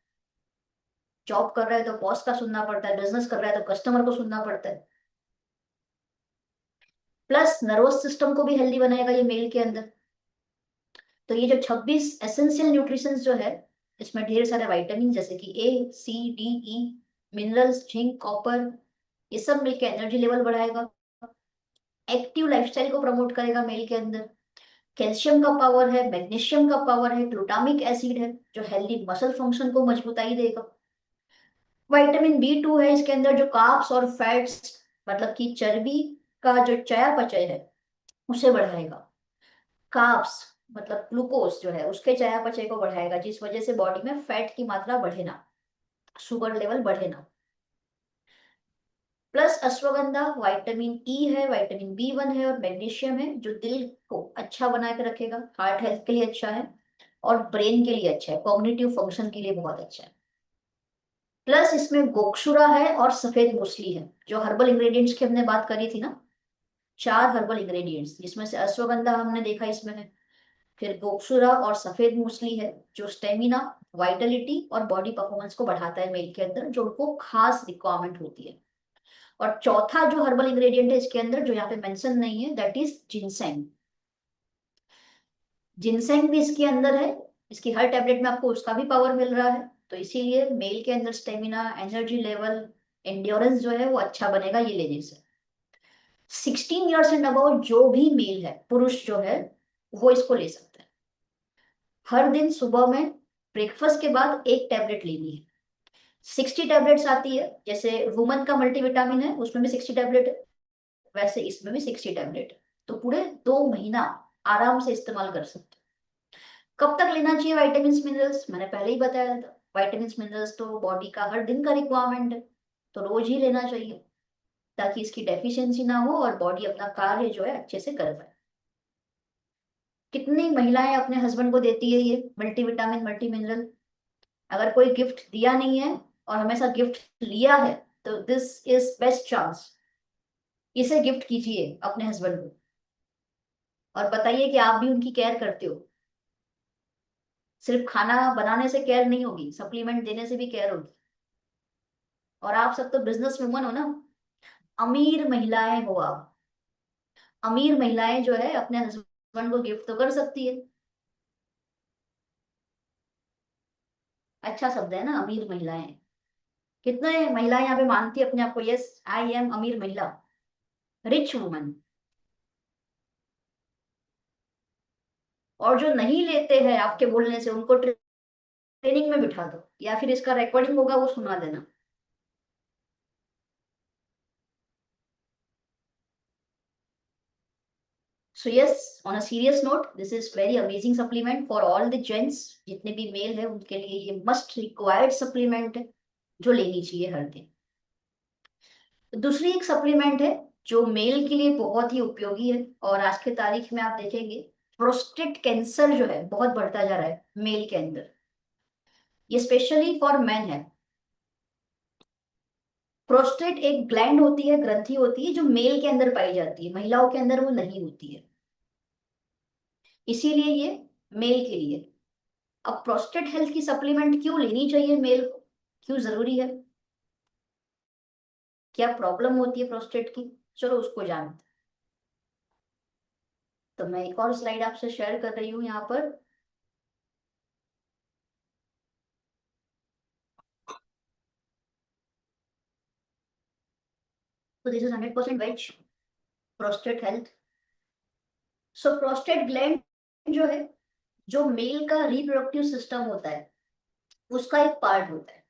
जॉब कर रहा है तो बॉस का सुनना पड़ता है, बिजनेस कर रहा है तो कस्टमर को सुनना पड़ता है। प्लस नर्वस सिस्टम को भी हेल्दी बनाएगा ये मेल के अंदर। तो ये जो 26 एसेंशियल न्यूट्रिशंस जो है, इसमें ढेर सारे विटामिन जैसे कि ए, सी, डी, ई, मिनरल्स, जिंक, कॉपर, ये सब मिलकर एनर्जी लेवल बढ़ाएगा। एक्टिव लाइफस्टाइल को प्रमोट करेगा मेल के अंदर। कैल्शियम का पावर है, मैग्नीशियम का पावर है, ग्लूटामिक एसिड है जो हेल्दी मसल फंक्शन को मजबूताई देगा। विटामिन बी 2 है इसके अंदर, जो कार्ब्स और फैट्स, मतलब कि चर्बी का जो चयापचय है उसे बढ़ाएगा। कार्ब्स मतलब ग्लूकोज जो है उसके चयापचय को बढ़ाएगा, जिस वजह से बॉडी में फैट की मात्रा बढ़े ना, शुगर लेवल बढ़े ना। प्लस अश्वगंधा विटामिन ई है, विटामिन बी 1 है और मैग्नीशियम है, जो दिल को अच्छा बना के रखेगा, हार्ट हेल्थ के लिए अच्छा है और ब्रेन के लिए अच्छा है, कॉग्निटिव फंक्शन के लिए बहुत अच्छा है। प्लस इसमें गोक्षुरा है और सफेद मूसली है, जो हर्बल इंग्रेडिएंट्स की हमने बात करी थी ना, 4 हर्बल इंग्रेडिएंट्स, जिसमें से अश्वगंधा हमने देखा इसमें है, फिर गोक्षुरा और सफेद मूसली है जो स्टेमिना, वाइटलिटी और बॉडी परफॉर्मेंस को बढ़ाता है मेल के अंदर, जो उनको खास रिक्वायरमेंट होती है। और चौथा जो हर्बल इंग्रेडिएंट है इसके अंदर, जो यहाँ पे मेंशन नहीं है, दैट इज जिनसेंग। जिनसेंग भी इसके अंदर है, इसकी हर टेबलेट में आपको उसका भी पावर मिल रहा है, तो इसीलिए मेल के अंदर स्टेमिना, एनर्जी लेवल, एंड्योरेंस जो है वो अच्छा बनेगा ये लेने से। 16 ईयर्स एंड अबव जो भी मेल है, पुरुष जो है, वो इसको ले सकता है। हर दिन सुबह में ब्रेकफास्ट के बाद एक टेबलेट लेनी है। 60 टैबलेट्स आती है, जैसे वुमन का मल्टीविटामिन है उसमें भी 60 टैबलेट है, वैसे इसमें भी 60 टैबलेट है, तो पूरे 2 महीना आराम से इस्तेमाल कर सकते हैं। कब तक लेना चाहिए विटामिन मिनरल्स? मैंने पहले ही बताया था, विटामिन मिनरल्स तो बॉडी का हर दिन का रिक्वायरमेंट है, तो रोज ही लेना चाहिए, ताकि इसकी डेफिशिएंसी ना हो और बॉडी अपना कार्य जो है अच्छे से कर पाए। कितनी महिलाएं अपने हस्बैंड को देती है ये मल्टीविटामिन, मल्टी मिनरल? अगर कोई गिफ्ट दिया नहीं है और हमेशा गिफ्ट लिया है, तो दिस इज बेस्ट चांस, इसे गिफ्ट कीजिए अपने हस्बैंड को और बताइए कि आप भी उनकी केयर करते हो। सिर्फ खाना बनाने से केयर नहीं होगी, सप्लीमेंट देने से भी केयर होगी। और आप सब तो बिजनेस वुमन हो ना, अमीर महिलाएं हो आप। अमीर महिलाएं जो है अपने हस्बैंड को गिफ्ट तो कर सकती है। अच्छा शब्द है ना, अमीर महिलाएं। कितने महिलाएं यहाँ पे मानती है अपने आप को, यस आई एम अमीर महिला, रिच वुमन। और जो नहीं लेते हैं आपके बोलने से, उनको ट्रेनिंग में बिठा दो, या फिर इसका रिकॉर्डिंग होगा वो सुना देना। So yes, on a serious note, this is very amazing supplement for all the gents, जितने भी मेल है उनके लिए ये मस्ट रिक्वायर्ड सप्लीमेंट है। जो लेनी चाहिए हर दिन। दूसरी एक सप्लीमेंट है जो मेल के लिए बहुत ही उपयोगी है, और आज के तारीख में आप देखेंगे प्रोस्टेट कैंसर जो है बहुत बढ़ता जा रहा है मेल के अंदर। ये स्पेशली फॉर मैन है। प्रोस्टेट एक ग्लैंड होती है, ग्रंथि होती है, जो मेल के अंदर पाई जाती है, महिलाओं के अंदर वो नहीं होती है, इसीलिए ये मेल के लिए। अब प्रोस्टेट हेल्थ की सप्लीमेंट क्यों लेनी चाहिए मेल को, क्यों जरूरी है, क्या प्रॉब्लम होती है प्रोस्टेट की, चलो उसको जानते हैं। तो मैं एक और स्लाइड आपसे शेयर कर रही हूँ यहाँ पर। तो this is 100% veg prostate health. So prostate gland जो है, जो मेल का रिप्रोडक्टिव सिस्टम होता है उसका एक पार्ट होता है।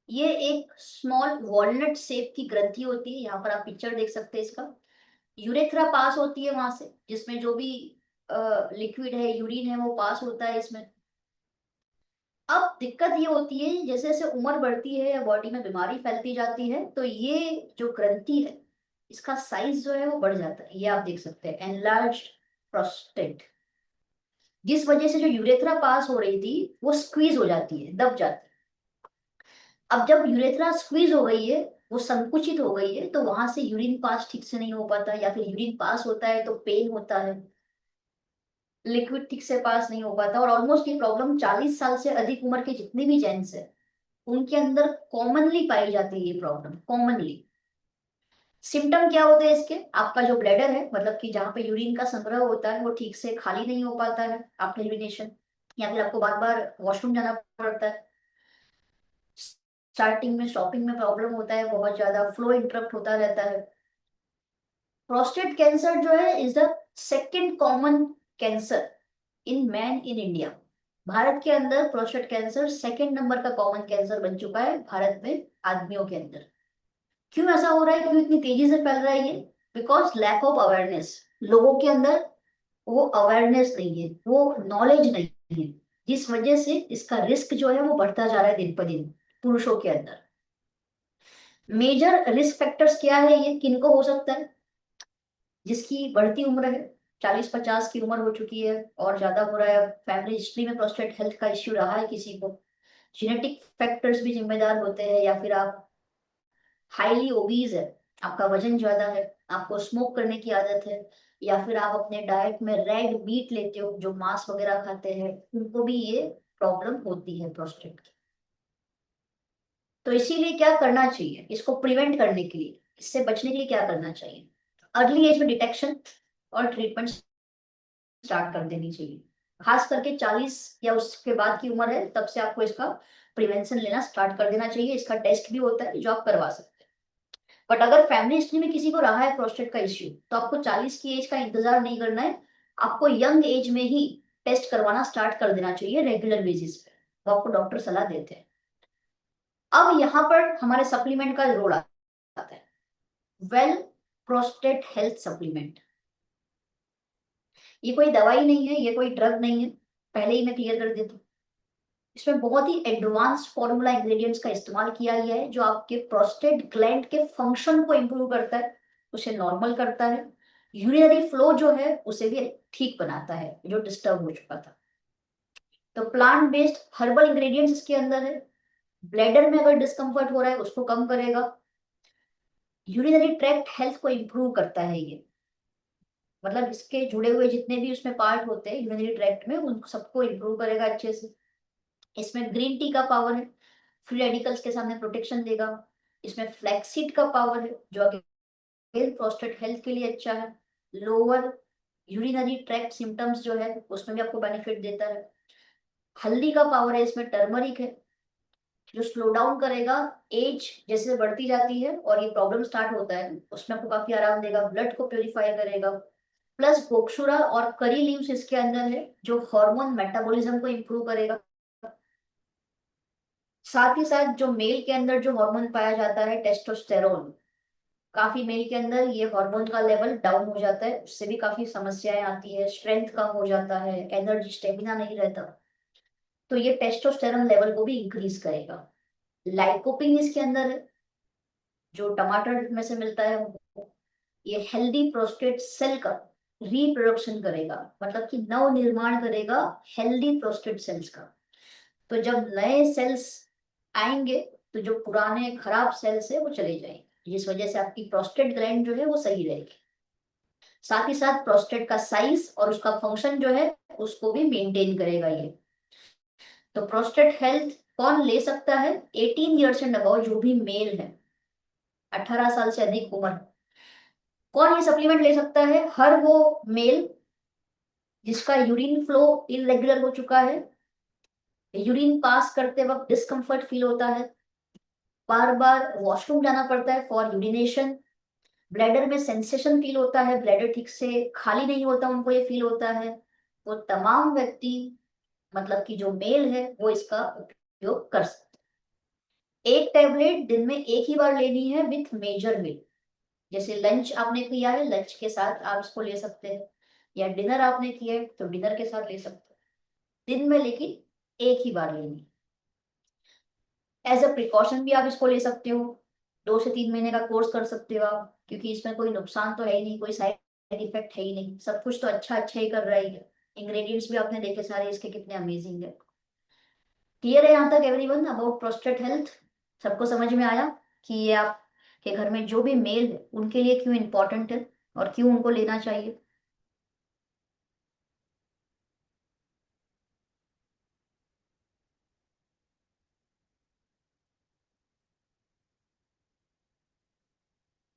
ये एक स्मॉल वॉलनट शेप की ग्रंथि होती है, यहाँ पर आप पिक्चर देख सकते हैं इसका। यूरेथ्रा पास होती है वहां से, जिसमें जो भी लिक्विड है, यूरिन है, वो पास होता है इसमें। अब दिक्कत ये होती है जैसे जैसे उम्र बढ़ती है या बॉडी में बीमारी फैलती जाती है, तो ये जो ग्रंथि है इसका साइज जो है वो बढ़ जाता है। ये आप देख सकते हैं एनलार्ज्ड प्रोस्टेट, जिस वजह से जो यूरेथ्रा पास हो रही थी वो स्क्वीज हो जाती है, दब जाती है। अब जब यूरेथ्रा स्क्वीज हो गई है, वो संकुचित हो गई है, तो वहां से यूरिन पास ठीक से नहीं हो पाता, या फिर यूरिन पास होता है तो पेन होता है, लिक्विड ठीक से पास नहीं हो पाता। और ऑलमोस्ट ये प्रॉब्लम 40 साल से अधिक उम्र के जितने भी जेंट्स है उनके अंदर कॉमनली पाई जाती है ये प्रॉब्लम, कॉमनली। सिम्टम क्या होते हैं इसके, आपका जो ब्लैडर है, मतलब कि जहाँ पे यूरिन का संग्रह होता है, वो ठीक से खाली नहीं हो पाता है आपका यूरिनेशन, या फिर आपको बार बार वॉशरूम जाना पड़ता है। स्टार्टिंग में स्टॉपिंग में प्रॉब्लम होता है, बहुत ज्यादा फ्लो इंटरप्ट होता रहता है। प्रोस्टेट कैंसर जो है is the second common cancer in man in India. Bharat के अंदर प्रोस्टेट कैंसर सेकेंड नंबर का कॉमन कैंसर बन चुका है भारत में आदमियों के अंदर। क्यों ऐसा हो रहा है, क्यों इतनी तेजी से फैल रहा है ये? बिकॉज लैक ऑफ अवेयरनेस, लोगों के अंदर वो अवेयरनेस नहीं है, वो नॉलेज नहीं है, जिस वजह से इसका रिस्क जो है वो बढ़ता जा रहा है दिन पर दिन पुरुषों के अंदर। मेजर रिस्क फैक्टर्स क्या है, ये किनको हो सकता है? जिसकी बढ़ती उम्र है, 40-50 की उम्र हो चुकी है और ज्यादा हो रहा है, फैमिली हिस्ट्री में प्रोस्टेट हेल्थ का इश्यू रहा है किसी को, जेनेटिक फैक्टर्स भी जिम्मेदार होते हैं, या फिर आप हाईली ओबीज है, आपका वजन ज्यादा है, आपको स्मोक करने की आदत है, या फिर आप अपने डाइट में रेड मीट लेते हो, जो मांस वगैरह खाते हैं, उनको भी ये प्रॉब्लम होती है प्रोस्टेट की। तो इसीलिए क्या करना चाहिए इसको प्रिवेंट करने के लिए, इससे बचने के लिए क्या करना चाहिए? अर्ली एज में डिटेक्शन और ट्रीटमेंट स्टार्ट कर देनी चाहिए। खास करके 40 या उसके बाद की उम्र है तब से आपको इसका प्रिवेंशन लेना स्टार्ट कर देना चाहिए। इसका टेस्ट भी होता है जो आप करवा सकते हैं। बट अगर फैमिली हिस्ट्री में किसी को रहा है प्रोस्टेट का इश्यू, तो आपको 40 की एज का इंतजार नहीं करना है, आपको यंग एज में ही टेस्ट करवाना स्टार्ट कर देना चाहिए रेगुलर बेसिस पे, वो आपको डॉक्टर सलाह देते हैं। अब यहाँ पर हमारे सप्लीमेंट का रोल आता है, वेल प्रोस्टेट हेल्थ सप्लीमेंट। ये कोई दवाई नहीं है, ये कोई ड्रग नहीं है, पहले ही मैं क्लियर कर देती हूँ। इसमें बहुत ही एडवांस फॉर्मूला इंग्रेडिएंट्स का इस्तेमाल किया गया है, जो आपके प्रोस्टेट ग्लैंड के फंक्शन को इंप्रूव करता है, उसे नॉर्मल करता है, यूरिनरी फ्लो जो है उसे भी ठीक बनाता है जो डिस्टर्ब हो चुका था। तो प्लांट बेस्ड हर्बल इंग्रेडिएंट्स इसके अंदर है। ब्लैडर में अगर डिस्कम्फर्ट हो रहा है उसको कम करेगा, यूरिनरी ट्रैक्ट हेल्थ को इंप्रूव करता है ये, मतलब इसके जुड़े हुए जितने भी उसमें पार्ट होते हैं यूरिनरी ट्रैक्ट में, उन सबको इंप्रूव करेगा अच्छे से। इसमें ग्रीन टी का पावर है, फ्री रेडिकल्स के सामने प्रोटेक्शन देगा। इसमें फ्लैक्सीड का पावर है जो अगेन प्रोस्टेट हेल्थ के लिए अच्छा है, लोअर यूरिनरी ट्रैक्ट सिम्टम्स जो है उसमें भी आपको बेनिफिट देता है। हल्दी का पावर है, इसमें टर्मरिक है जो स्लो डाउन करेगा, एज जैसे बढ़ती जाती है और ये प्रॉब्लम स्टार्ट होता है उसमें आपको काफी आराम देगा, ब्लड को प्योरीफाई करेगा। प्लस गोक्षुरा और करी लीव्स इसके अंदर है जो हार्मोन मेटाबॉलिज्म को इंप्रूव करेगा। साथ ही साथ जो मेल के अंदर जो हार्मोन पाया जाता है टेस्टोस्टेरोन, काफी मेल के अंदर ये हार्मोन का लेवल डाउन हो जाता है, उससे भी काफी समस्याएं आती है, स्ट्रेंथ कम हो जाता है, एनर्जी स्टेमिना नहीं रहता, तो ये टेस्टोस्टेरोन लेवल को भी इंक्रीज करेगा। लाइकोपिन इसके अंदर है, जो टमाटर में से मिलता है हमको। ये हेल्दी प्रोस्टेट सेल का रिप्रोडक्शन करेगा, मतलब कि नव निर्माण करेगा हेल्दी प्रोस्टेट सेल्स का। तो जब नए सेल्स आएंगे तो जो पुराने खराब सेल्स है वो चले जाएंगे, जिस वजह से आपकी प्रोस्टेट ग्लैंड जो है वो सही रहेगी। साथ ही साथ प्रोस्टेट का साइज और उसका फंक्शन जो है उसको भी मेंटेन करेगा ये। तो प्रोस्टेट हेल्थ कौन ले सकता है? 18 ईयर्स एंड अबव जो भी मेल है, 18 साल से अधिक उम्र। कौन ये सप्लीमेंट ले सकता है? हर वो मेल जिसका यूरिन फ्लो इरेगुलर हो चुका है, यूरिन पास करते वक्त डिस्कम्फर्ट फील होता है, बार बार वॉशरूम जाना पड़ता है फॉर यूरिनेशन, ब्लैडर में सेंसेशन फील होता है, ब्लैडर ठीक से खाली नहीं होता, उनको ये फील होता है, वो तमाम व्यक्ति, मतलब कि जो मेल है वो इसका उपयोग कर सकते हैं। एक टैबलेट दिन में एक ही बार लेनी है विथ मेजर मील। जैसे लंच आपने किया है, लंच के साथ आप इसको ले सकते हैं, या डिनर आपने किया है तो डिनर के साथ ले सकते हैं दिन में, लेकिन एक ही बार लेनी। एज अ प्रिकॉशन भी आप इसको ले सकते हो, 2 से 3 महीने का कोर्स कर सकते हो आप, क्योंकि इसमें कोई नुकसान तो है ही नहीं, कोई साइड इफेक्ट है ही नहीं, सब कुछ तो अच्छा अच्छा ही कर रहा है। इंग्रेडिएंट्स भी आपने देखे सारे इसके कितने अमेजिंग है। क्लियर है यहाँ तक एवरीवन अबाउट प्रोस्टेट हेल्थ? सबको समझ में आया कि ये आपके घर में जो भी मेल है उनके लिए क्यों इंपॉर्टेंट है और क्यों उनको लेना चाहिए?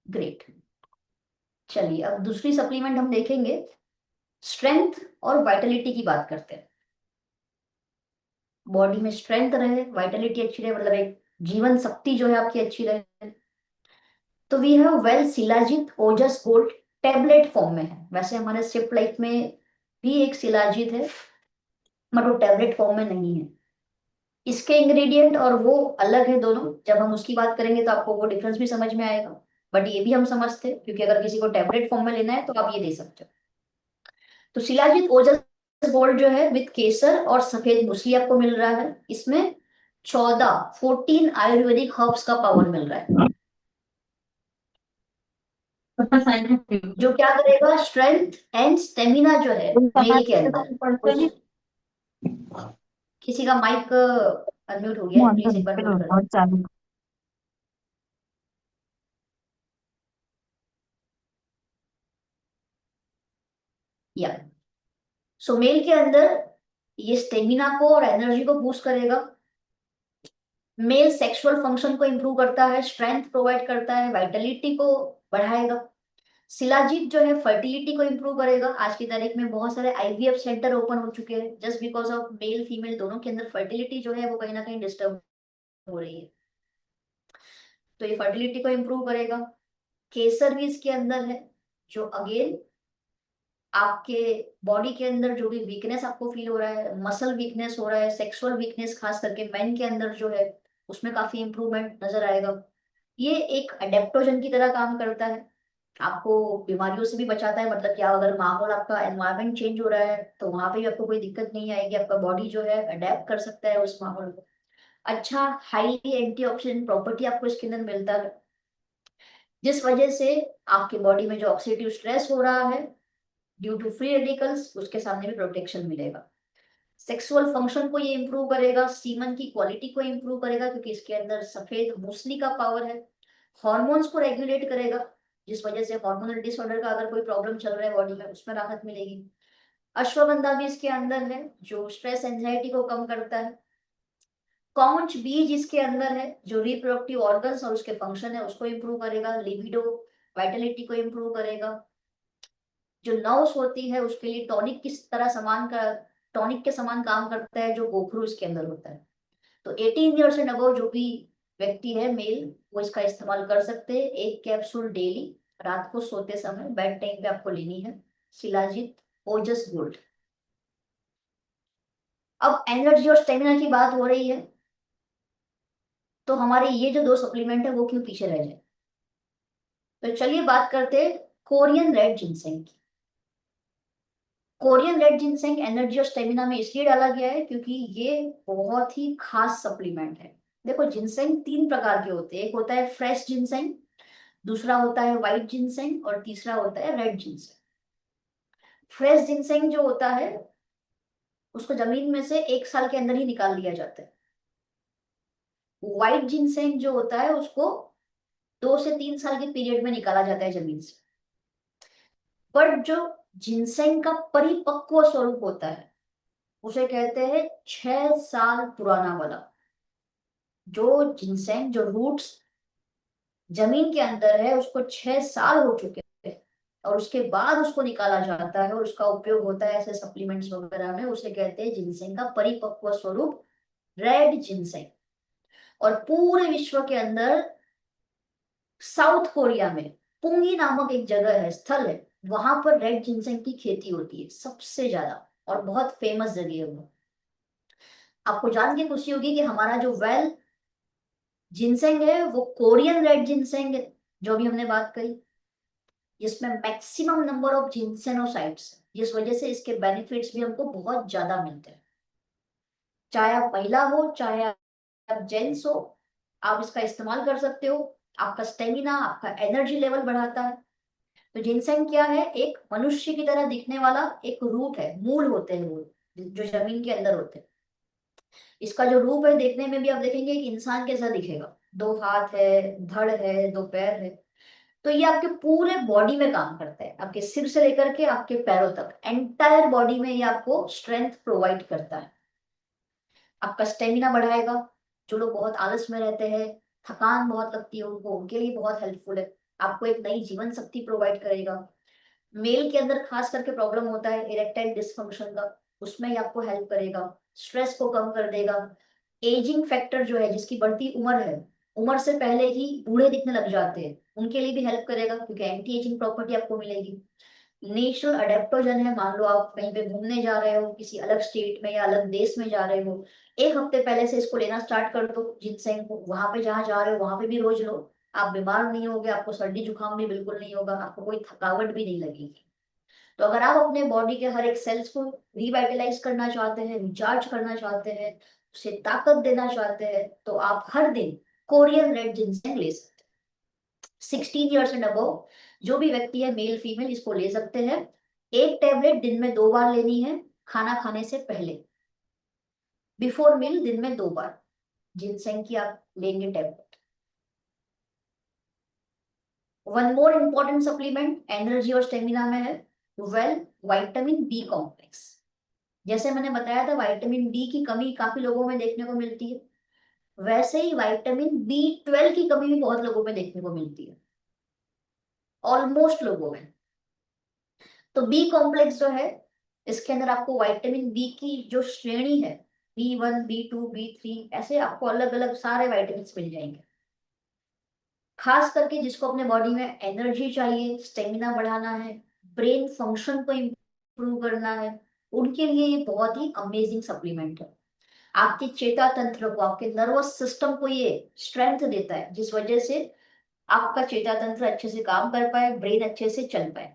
ग्रेट। चलिए अब दूसरी सप्लीमेंट हम देखेंगे, स्ट्रेंथ और वाइटलिटी की बात करते हैं। बॉडी में स्ट्रेंथ रहे, वाइटलिटी अच्छी रहे, मतलब एक जीवन शक्ति जो है आपकी अच्छी रहे, तो we have well Shilajit Ojas gold, tablet form में है। वैसे हमारे सिप लाइफ में भी एक शिलाजीत है, बट वो टैबलेट फॉर्म में नहीं है। इसके इंग्रेडिएंट और वो अलग है दोनों, जब हम उसकी बात करेंगे तो आपको वो डिफरेंस भी समझ में आएगा। बट ये भी हम समझते हैं, क्योंकि अगर किसी को टैबलेट फॉर्म में लेना है तो आप ये दे सकते हो। तो शिलाजीत ओजस गोल्ड जो है विद केसर और सफेद मूसली आपको मिल रहा है। इसमें 14 आयुर्वेदिक हर्ब्स का पावर मिल रहा है, जो क्या करेगा, स्ट्रेंथ एंड स्टेमिना जो है मेल के अंदर। किसी का माइक अनम्यूट हो गया है, प्लीज एक बार म्यूट कर दो। या सो मेल के अंदर ये स्टेमिना को और एनर्जी को बूस्ट करेगा, मेल सेक्सुअल फंक्शन को इंप्रूव करता है, स्ट्रेंथ प्रोवाइड करता है, वाइटलिटी को बढ़ाएगा। शिलाजीत जो है फर्टिलिटी को इंप्रूव करेगा। आज की तारीख में बहुत सारे आईवीएफ सेंटर ओपन हो चुके हैं, just because of male female दोनों के अंदर फर्टिलिटी जो है वो कहीं ना कहीं डिस्टर्ब हो रही है, तो ये फर्टिलिटी को इंप्रूव करेगा। केसर भी इसके अंदर है, जो अगेन आपके बॉडी के अंदर जो भी वीकनेस आपको फील हो रहा है, मसल वीकनेस हो रहा है, सेक्सुअल वीकनेस खास करके मेन के अंदर जो है, उसमें काफी इंप्रूवमेंट नजर आएगा। ये एक अडेप्टोजन की तरह काम करता है, आपको बीमारियों से भी बचाता है। मतलब क्या, अगर माहौल आपका एनवायरनमेंट चेंज हो रहा है तो वहां पे भी आपको कोई दिक्कत नहीं आएगी, आपका बॉडी जो है अडेप्ट कर सकता है उस माहौल को। अच्छा हाईली एंटीऑक्सीडेंट प्रॉपर्टी आपको इसके अंदर मिलता है, जिस वजह से आपके बॉडी में जो ऑक्सीडेटिव स्ट्रेस हो रहा है ड्यू टू फ्री रेडिकल्स, उसके सामने भी प्रोटेक्शन मिलेगा। सेक्सुअल फंक्शन को ये इंप्रूव करेगा, सीमन की क्वालिटी को इंप्रूव करेगा, क्योंकि इसके अंदर सफेद मूसली का पावर है। हॉर्मोन्स को रेगुलेट करेगा, जिस वजह से हार्मोनल डिसऑर्डर का अगर कोई प्रॉब्लम चल रहा है बॉडी में उसमें राहत मिलेगी। अश्वगंधा भी इसके अंदर है, जो स्ट्रेस एंजाइटी को कम करता है। कॉन्च बीज इसके अंदर है, जो रिप्रोडक्टिव ऑर्गन्स और उसके फंक्शन है उसको इंप्रूव करेगा, लिबिडो वाइटलिटी को इंप्रूव करेगा। जो नर्व्स होती है उसके लिए टॉनिक किस तरह समान का, टॉनिक के समान काम करता है, जो गोखरू इसके अंदर होता है। तो 18 ईयर्स एंड अबव जो भी व्यक्ति है मेल, वो इसका इस्तेमाल कर सकते हैं। एक कैप्सूल डेली, रात को सोते समय बेड टाइम पे आपको लेनी है, शिलाजीत ओजस गोल्ड। अब एनर्जी और स्टेमिना की बात हो रही है, तो हमारे ये जो 2 सप्लीमेंट है वो क्यों पीछे रह जाए? तो चलिए बात करते हैं कोरियन रेड जिनसेंग की। कोरियन रेड जिनसेंग एनर्जी और स्टेमिना में इसलिए डाला गया है क्योंकि ये बहुत ही खास सप्लीमेंट है। देखो जिनसेंग 3 प्रकार के होते हैं, एक होता है फ्रेश जिनसेंग, दूसरा होता है व्हाइट जिनसेंग और तीसरा होता है रेड जिनसेंग। फ्रेश जिनसेंग जो होता है उसको जमीन में से 1 साल के अंदर ही निकाल लिया जाता है। व्हाइट जिनसेंग जो होता है उसको 2 से 3 साल के पीरियड में निकाला जाता है जमीन से। बट जो जिनसेंग का परिपक्व स्वरूप होता है उसे कहते हैं 6 साल पुराना वाला। जो जिनसेंग जो रूट्स जमीन के अंदर है उसको 6 साल हो चुके हैं और उसके बाद उसको निकाला जाता है और उसका उपयोग होता है ऐसे सप्लीमेंट्स वगैरह में, उसे कहते हैं जिनसेंग का परिपक्व स्वरूप रेड जिनसेंग। और पूरे विश्व के अंदर साउथ कोरिया में पुंगी नामक एक जगह है, स्थल है, वहां पर रेड जिनसेंग की खेती होती है सबसे ज्यादा और बहुत फेमस जगह है वो। आपको जान के खुशी होगी कि हमारा जो वेल जिनसेंग है वो कोरियन रेड जिनसेंग है, जो भी हमने बात करी, जिसमें मैक्सिमम नंबर ऑफ जिनसेनोसाइट्स, जिस वजह से इसके बेनिफिट्स भी हमको बहुत ज्यादा मिलते हैं। चाहे आप महिला हो चाहे आप जेंट्स हो, आप इसका इस्तेमाल कर सकते हो। आपका स्टेमिना, आपका एनर्जी लेवल बढ़ाता है। तो जिनसेंग क्या है, एक मनुष्य की तरह दिखने वाला एक रूट है, मूल होते हैं वो जो जमीन के अंदर होते हैं। इसका जो रूप है देखने में भी आप देखेंगे एक इंसान कैसा दिखेगा, 2 हाथ है, धड़ है, 2 पैर है। तो ये आपके पूरे बॉडी में काम करता है, आपके सिर से लेकर के आपके पैरों तक एंटायर बॉडी में ये आपको स्ट्रेंथ प्रोवाइड करता है। आपका स्टेमिना बढ़ाएगा। जो लोग बहुत आलस में रहते हैं, थकान बहुत लगती है उनको, उनके लिए बहुत हेल्पफुल है। आपको एक नई जीवन शक्ति प्रोवाइड करेगा। मेल के अंदर खास करके प्रॉब्लम होता है इरेक्टाइल डिस्फंक्शन का, उसमें ही आपको हेल्प करेगा। स्ट्रेस को कम कर देगा। एजिंग फैक्टर जो है, जिसकी बढ़ती उम्र है, उम्र से पहले ही बूढ़े दिखने लग जाते हैं, उनके लिए भी हेल्प करेगा क्योंकि एंटी एजिंग प्रॉपर्टी आपको मिलेगी। नेचुरल अडेप्टोजन है, मान लो आप कहीं पे घूमने जा रहे हो, किसी अलग स्टेट में या अलग देश में जा रहे हो, 1 हफ्ते पहले से इसको लेना स्टार्ट कर दो जिनसेंग को। वहां पे जहां जा रहे हो वहां पे भी रोज लो, आप बीमार नहीं होगे, आपको सर्दी जुकाम भी बिल्कुल नहीं होगा, आपको कोई थकावट भी नहीं लगेगी। तो अगर आप अपने बॉडी के हर एक सेल्स को रिवाइटलाइज करना चाहते हैं, रिचार्ज करना चाहते हैं, उसे ताकत देना चाहते हैं, तो आप हर दिन कोरियन रेड जिनसेंग ले सकते हैं। 16 ईयर्स एंड अबव जो भी व्यक्ति है, मेल फीमेल, इसको ले सकते हैं। एक टेबलेट दिन में 2 बार लेनी है, खाना खाने से पहले, बिफोर मील दिन में 2 बार जिनसेंग की आप लेंगे tablet. One more important supplement energy और स्टेमिना में है विटामिन बी कॉम्प्लेक्स। जैसे मैंने बताया था विटामिन बी की कमी काफी लोगों में देखने को मिलती है, वैसे ही विटामिन B12 की कमी भी बहुत लोगों में देखने को मिलती है, ऑलमोस्ट लोगों में। तो बी कॉम्प्लेक्स जो है, इसके अंदर आपको विटामिन बी की जो श्रेणी है, B1, B2, B3, ऐसे आपको अलग अलग सारे विटामिन मिल जाएंगे। खास करके जिसको अपने बॉडी में एनर्जी चाहिए, स्टेमिना बढ़ाना है, ब्रेन फंक्शन को इम्प्रूव करना है, उनके लिए ये बहुत ही अमेजिंग सप्लीमेंट है। आपके चेता तंत्र को, आपके नर्वस सिस्टम को ये स्ट्रेंथ देता है, जिस वजह से आपका चेता तंत्र अच्छे से काम कर पाए, ब्रेन अच्छे से चल पाए।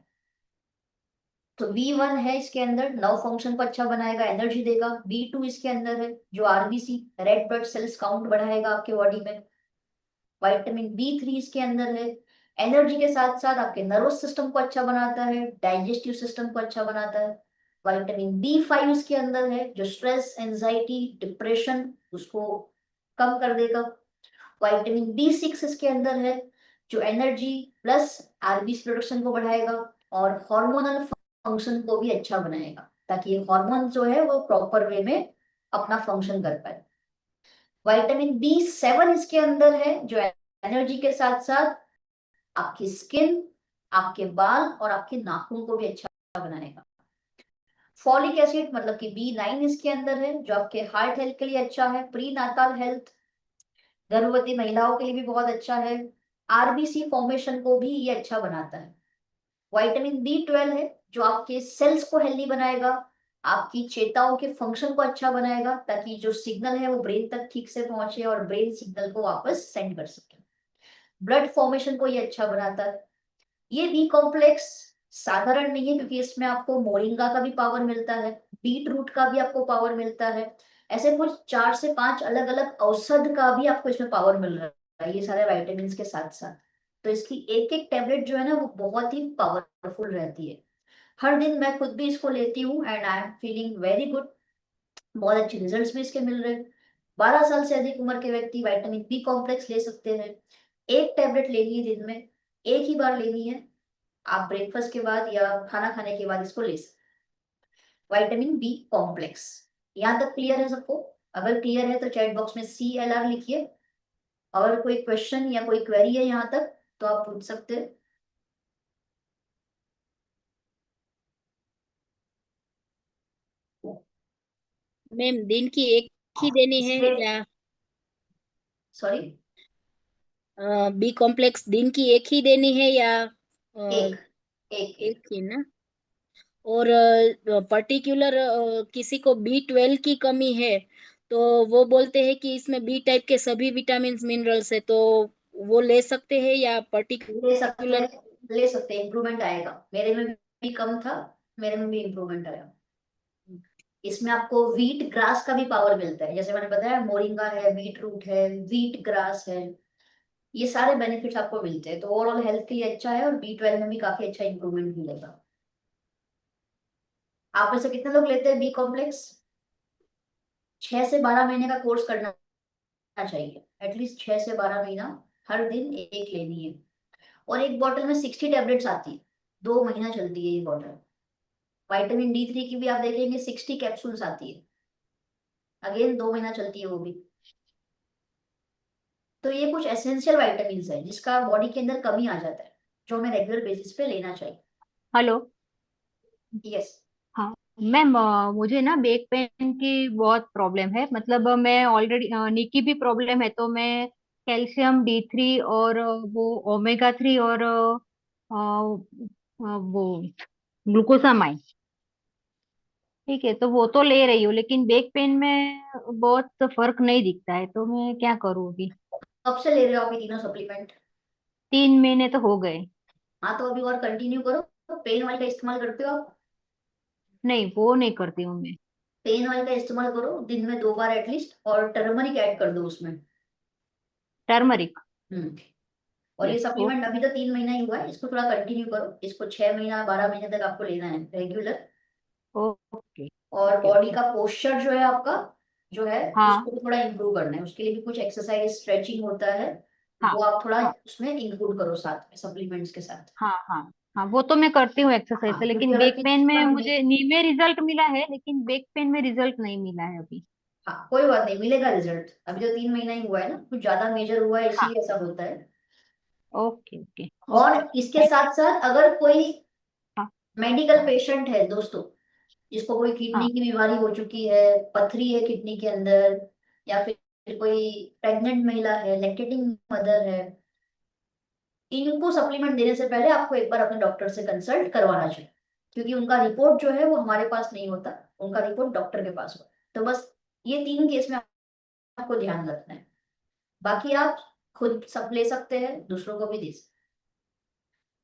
तो B1 है इसके अंदर, नर्व फंक्शन को अच्छा बनाएगा, एनर्जी देगा। B2 इसके अंदर है जो RBC red blood cells count बढ़ाएगा आपके बॉडी में। विटामिन B3 इसके अंदर है, एनर्जी के साथ साथ आपके नर्वस सिस्टम को अच्छा बनाता है, डाइजेस्टिव सिस्टम को अच्छा बनाता है। विटामिन B5 इसके अंदर है जो स्ट्रेस, एंजाइटी, डिप्रेशन उसको कम कर देगा। विटामिन B6 इसके अंदर है जो एनर्जी प्लस RBC प्रोडक्शन को बढ़ाएगा और हार्मोनल फंक्शन को भी अच्छा बनाएगा, ताकि ये हार्मोन जो है वो प्रॉपर वे में अपना फंक्शन कर पाए। विटामिन B7 इसके अंदर है जो एनर्जी के साथ साथ आपकी स्किन, आपके बाल और आपके नाखून को भी अच्छा बनाएगा। फॉलिक एसिड मतलब कि B9 इसके अंदर है जो आपके हार्ट हेल्थ के लिए अच्छा है, प्री नाताल हेल्थ, गर्भवती महिलाओं के लिए भी बहुत अच्छा है। RBC फॉर्मेशन को भी ये अच्छा बनाता है। विटामिन B12 है जो आपके सेल्स को हेल्दी बनाएगा, आपकी चेताओं के फंक्शन को अच्छा बनाएगा, ताकि जो सिग्नल है वो ब्रेन तक ठीक से पहुंचे और ब्रेन सिग्नल को वापस सेंड कर सके। ब्लड फॉर्मेशन को ये अच्छा बनाता है। ये बी कॉम्प्लेक्स साधारण नहीं है, क्योंकि इसमें आपको मोरिंगा का भी पावर मिलता है, बीट रूट का भी आपको पावर मिलता है, ऐसे कुछ 4 से 5 अलग अलग औषध का भी आपको इसमें पावर मिल रहा है, ये सारे वाइटामिन के साथ साथ। तो इसकी एक एक टेबलेट जो है ना वो बहुत ही पावरफुल रहती है। हर दिन मैं खुद भी इसको लेती हूँ and I am feeling very good. बहुत अच्छे रिजल्ट्स भी इसके मिल रहे हैं। 12 साल से अधिक उम्र के व्यक्ति विटामिन बी कॉम्प्लेक्स ले सकते हैं। एक टेबलेट लेनी है दिन में, एक ही बार लेनी है। आप ब्रेकफास्ट के बाद या खाना खाने के बाद इसको ले सकते हैं। Vitamin B complex. यहाँ तक क्लियर है सबको? अगर क्लियर है तो चैट बॉक्स में CLR लिखिए। अगर कोई क्वेश्चन या कोई क्वेरी है यहाँ तक तो आप पूछ सकते हैं। मैम दिन की एक ही देनी है इसमें या सॉरी, बी कॉम्प्लेक्स दिन की एक ही देनी है या एक एक एक ही ना? और पर्टिकुलर किसी को B12 की कमी है तो वो बोलते हैं कि इसमें बी टाइप के सभी विटामिन मिनरल्स है, तो वो ले सकते हैं या ले सकते पर्टिकुलर? हैं, ले सकते हैं। इम्प्रूवमेंट आएगा। मेरे में भी कम था, मेरे में भी इम्प्रूवमेंट आया। इसमें आपको व्हीट ग्रास का भी पावर मिलता है, जैसे मैंने बताया मोरिंगा है, बीट रूट है, व्हीट ग्रास है। ये सारे बेनिफिट्स आपको मिलते हैं, तो ओवरऑल हेल्थ के लिए अच्छा है और B12 में भी काफी अच्छा इंप्रूवमेंट मिलेगा। आप में से कितने लोग लेते हैं बी कॉम्प्लेक्स? 6 से 12 महीने का कोर्स करना चाहिए, एटलीस्ट 6 से 12 महीना। हर दिन एक लेनी है। और एक बॉटल में 60 टेबलेट्स आती है, 2 महीना चलती है ये बॉटल। विटामिन D3 की भी आप देखेंगे 60 कैप्सूल्स आती है, अगेन 2 महीना चलती है वो भी। तो ये कुछ एसेंशियल वाइटामिन है जिसका बॉडी के अंदर कमी आ जाता है, जो हमें रेगुलर बेसिस पे लेना चाहिए। हेलो। यस। हाँ मैम, मुझे ना बैक पेन की बहुत प्रॉब्लम है। मतलब मैं ऑलरेडी नी भी प्रॉब्लम है, तो मैं कैल्शियम D3 और वो ओमेगा 3 और वो ग्लूकोसामाइन, ठीक है, तो वो तो ले रही हूँ, लेकिन बैक पेन में बहुत फर्क नहीं दिखता है, तो मैं क्या करूँ अभी? कब से ले रहे हो आप ये तीनों सप्लीमेंट? 3 महीने तो हो गए। हाँ तो अभी और कंटिन्यू करो। पेन ऑयल का इस्तेमाल करते हो आप? नहीं, वो नहीं करती हूँ मैं। पेन ऑयल का इस्तेमाल करो दिन में 2 बार एटलीस्ट, और टर्मरिक ऐड कर दो उसमें। टर्मरिक। हम्म। और ये यस। सप्लीमेंट अभी तो 3 महीना ही हुआ है, इसको थोड़ा कंटिन्यू करो। इसको 6 महीना 12 महीने तक आपको लेना है रेगुलर। ओके और ओके बॉडी ओके। का पोस्चर जो है आपका, जो है हाँ उसको भी थोड़ा इंप्रूव करना है। उसके लिए भी कुछ एक्सरसाइज स्ट्रेचिंग होता है, हाँ वो आप थोड़ा हाँ उसमें इंक्लूड करो साथ में सप्लीमेंट्स के साथ। हाँ हाँ हाँ, वो तो मैं करती हूँ एक्सरसाइज हाँ से, क्योंकि लेकिन अगर बैक पेन किसी में का मुझे नी में रिजल्ट मिला है, लेकिन बैक पेन में रिजल्ट नहीं मिला है अभी। हाँ कोई बात नहीं, मिलेगा रिजल्ट। अभी तो 3 महीना ही हुआ है ना, कुछ ज्यादा मेजर हुआ है हाँ। इसीलिए ऐसा होता है। Okay okay okay. और इसके साथ साथ अगर कोई हाँ मेडिकल पेशेंट है दोस्तों, जिसको कोई किडनी हाँ की बीमारी हो चुकी है, पथरी है किडनी के अंदर, या फिर कोई प्रेग्नेंट महिला है, लैक्टेटिंग मदर है, इनको सप्लीमेंट देने से पहले आपको एक बार अपने डॉक्टर से कंसल्ट करवाना चाहिए। क्योंकि उनका रिपोर्ट जो है वो हमारे पास नहीं होता, उनका रिपोर्ट डॉक्टर के पास होता है। तो बस ये 3 केस में आपको ध्यान रखना है। बाकी आप खुद सब ले सकते हैं, दूसरों को भी दे सकते हैं।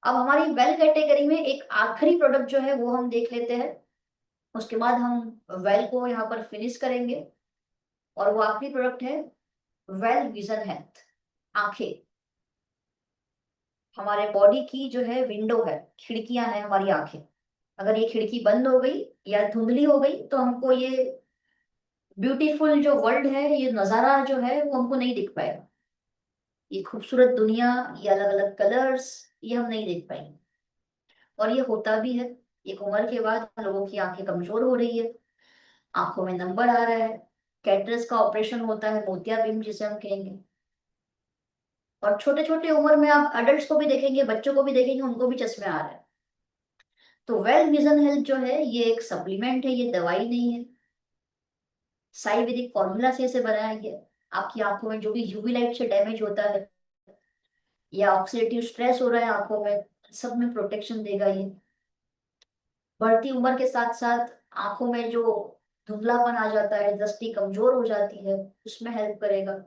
अब हमारी वेल कैटेगरी में एक आखिरी प्रोडक्ट जो है वो हम देख लेते हैं, उसके बाद हम वेल को यहाँ पर फिनिश करेंगे। और वो आखिरी प्रोडक्ट है वेल विजन हेल्थ। आंखें हमारे बॉडी की जो है विंडो है, खिड़कियां हैं हमारी आंखें। अगर ये खिड़की बंद हो गई या धुंधली हो गई तो हमको ये ब्यूटीफुल जो वर्ल्ड है, ये नजारा जो है वो हमको नहीं दिख पाएगा। ये खूबसूरत दुनिया, ये अलग अलग कलर्स, ये हम नहीं देख पाएंगे। और ये होता भी है। एक उम्र के बाद लोगों की आंखें कमजोर हो रही है, आंखों में नंबर आ रहा है, कैटरेक्ट का ऑपरेशन होता है, मोतियाबिंद जिसे हम कहेंगे। और छोटे छोटे उम्र में आप अडल्ट को भी देखेंगे, बच्चों को भी देखेंगे, उनको भी चश्मे आ रहे हैं। तो वेल विजन हेल्थ जो है ये एक सप्लीमेंट है, ये दवाई नहीं है। साइवेदिक फॉर्मूला से इसे बनाया गया है। आपकी आंखों में जो भी यूवी लाइट से डैमेज होता है या ऑक्सीडेटिव स्ट्रेस हो रहा है आंखों में, सब में प्रोटेक्शन देगा ये। बढ़ती उम्र के साथ साथ आंखों में जो धुंधलापन आ जाता है, दृष्टि कमजोर हो जाती है, उसमें हेल्प करेगा।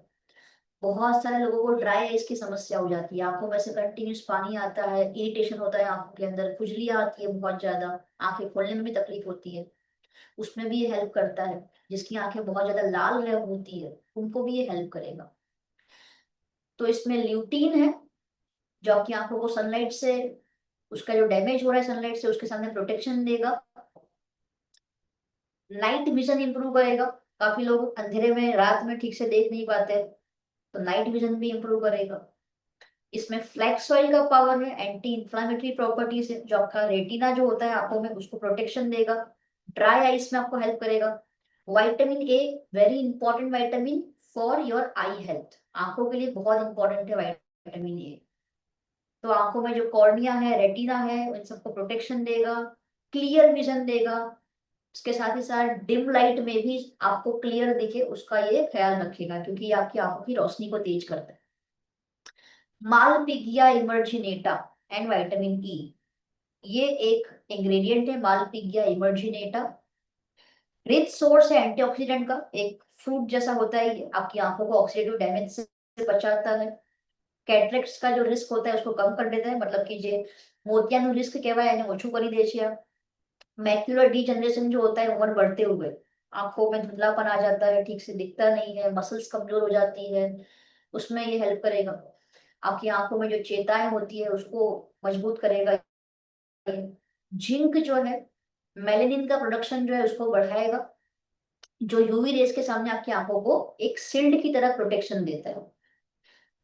बहुत सारे लोगों को ड्राई आइज की समस्या हो जाती है, आंखों में से कंटिन्यूस पानी आता है, इरिटेशन होता है आंखों के अंदर, खुजलियां आती है बहुत ज्यादा, आंखें खोलने में भी तकलीफ होती है। उसमें भी ये हेल्प करता है। जिसकी आंखें बहुत ज्यादा लाल रह होती है उनको भी ये हेल्प करेगा। तो इसमें ल्यूटीन है जो आपकी आंखों को सनलाइट से, उसका जो डैमेज हो रहा है सनलाइट से, उसके सामने प्रोटेक्शन देगा। नाइट विजन इंप्रूव करेगा। काफी लोग अंधेरे में रात में ठीक से देख नहीं पाते, तो नाइट विजन भी इंप्रूव करेगा। इसमें फ्लैक्स ऑयल का पावर है, एंटी इंफ्लामेटरी प्रॉपर्टीज है, जो आपका रेटिना जो होता है आंखों में उसको प्रोटेक्शन देगा। ड्राई आइज में आपको हेल्प करेगा। Vitamin A, very important vitamin for your I health, आंखों के लिए बहुत इंपॉर्टेंट है विटामिन ए। तो आंखों में जो कॉर्निया है, रेटिना है, इन सबको प्रोटेक्शन देगा, क्लियर विजन देगा। इसके साथ ही साथ डिम लाइट में भी आपको क्लियर दिखे उसका ये ख्याल रखेगा, क्योंकि ये आपकी आंखों की रोशनी को तेज करता है। मालपिगिया इमर्जिनेटा एंड विटामिन ई, ये एक इंग्रेडिएंट है मालपिगिया इमर्जिनेटा। रिच सोर्स है एंटीऑक्सीडेंट का, एक फ्रूट जैसा होता है ये, आपकी आंखों को ऑक्सीडेटिव डैमेज से बचाता है। कैटरेक्ट्स का जो रिस्क होता है उसको कम कर देता है, मतलब कि जे मोतियानु रिस्क કહેવાય એને ઓછું કરી દે છે। मैक्युलर डीजनरेशन जो होता है उम्र बढ़ते हुए आंखों में धुंधलापन आ जाता है, ठीक से दिखता नहीं है, मसल्स कमजोर हो जाती है, उसमें ये हेल्प करेगा। आपकी आंखों में जो चेताएं होती है उसको मजबूत करेगा। जिंक जो है मेलेनिन का प्रोडक्शन जो है उसको बढ़ाएगा, जो यूवी रेस के सामने आपकी आंखों को एक शील्ड की तरह प्रोटेक्शन देता है।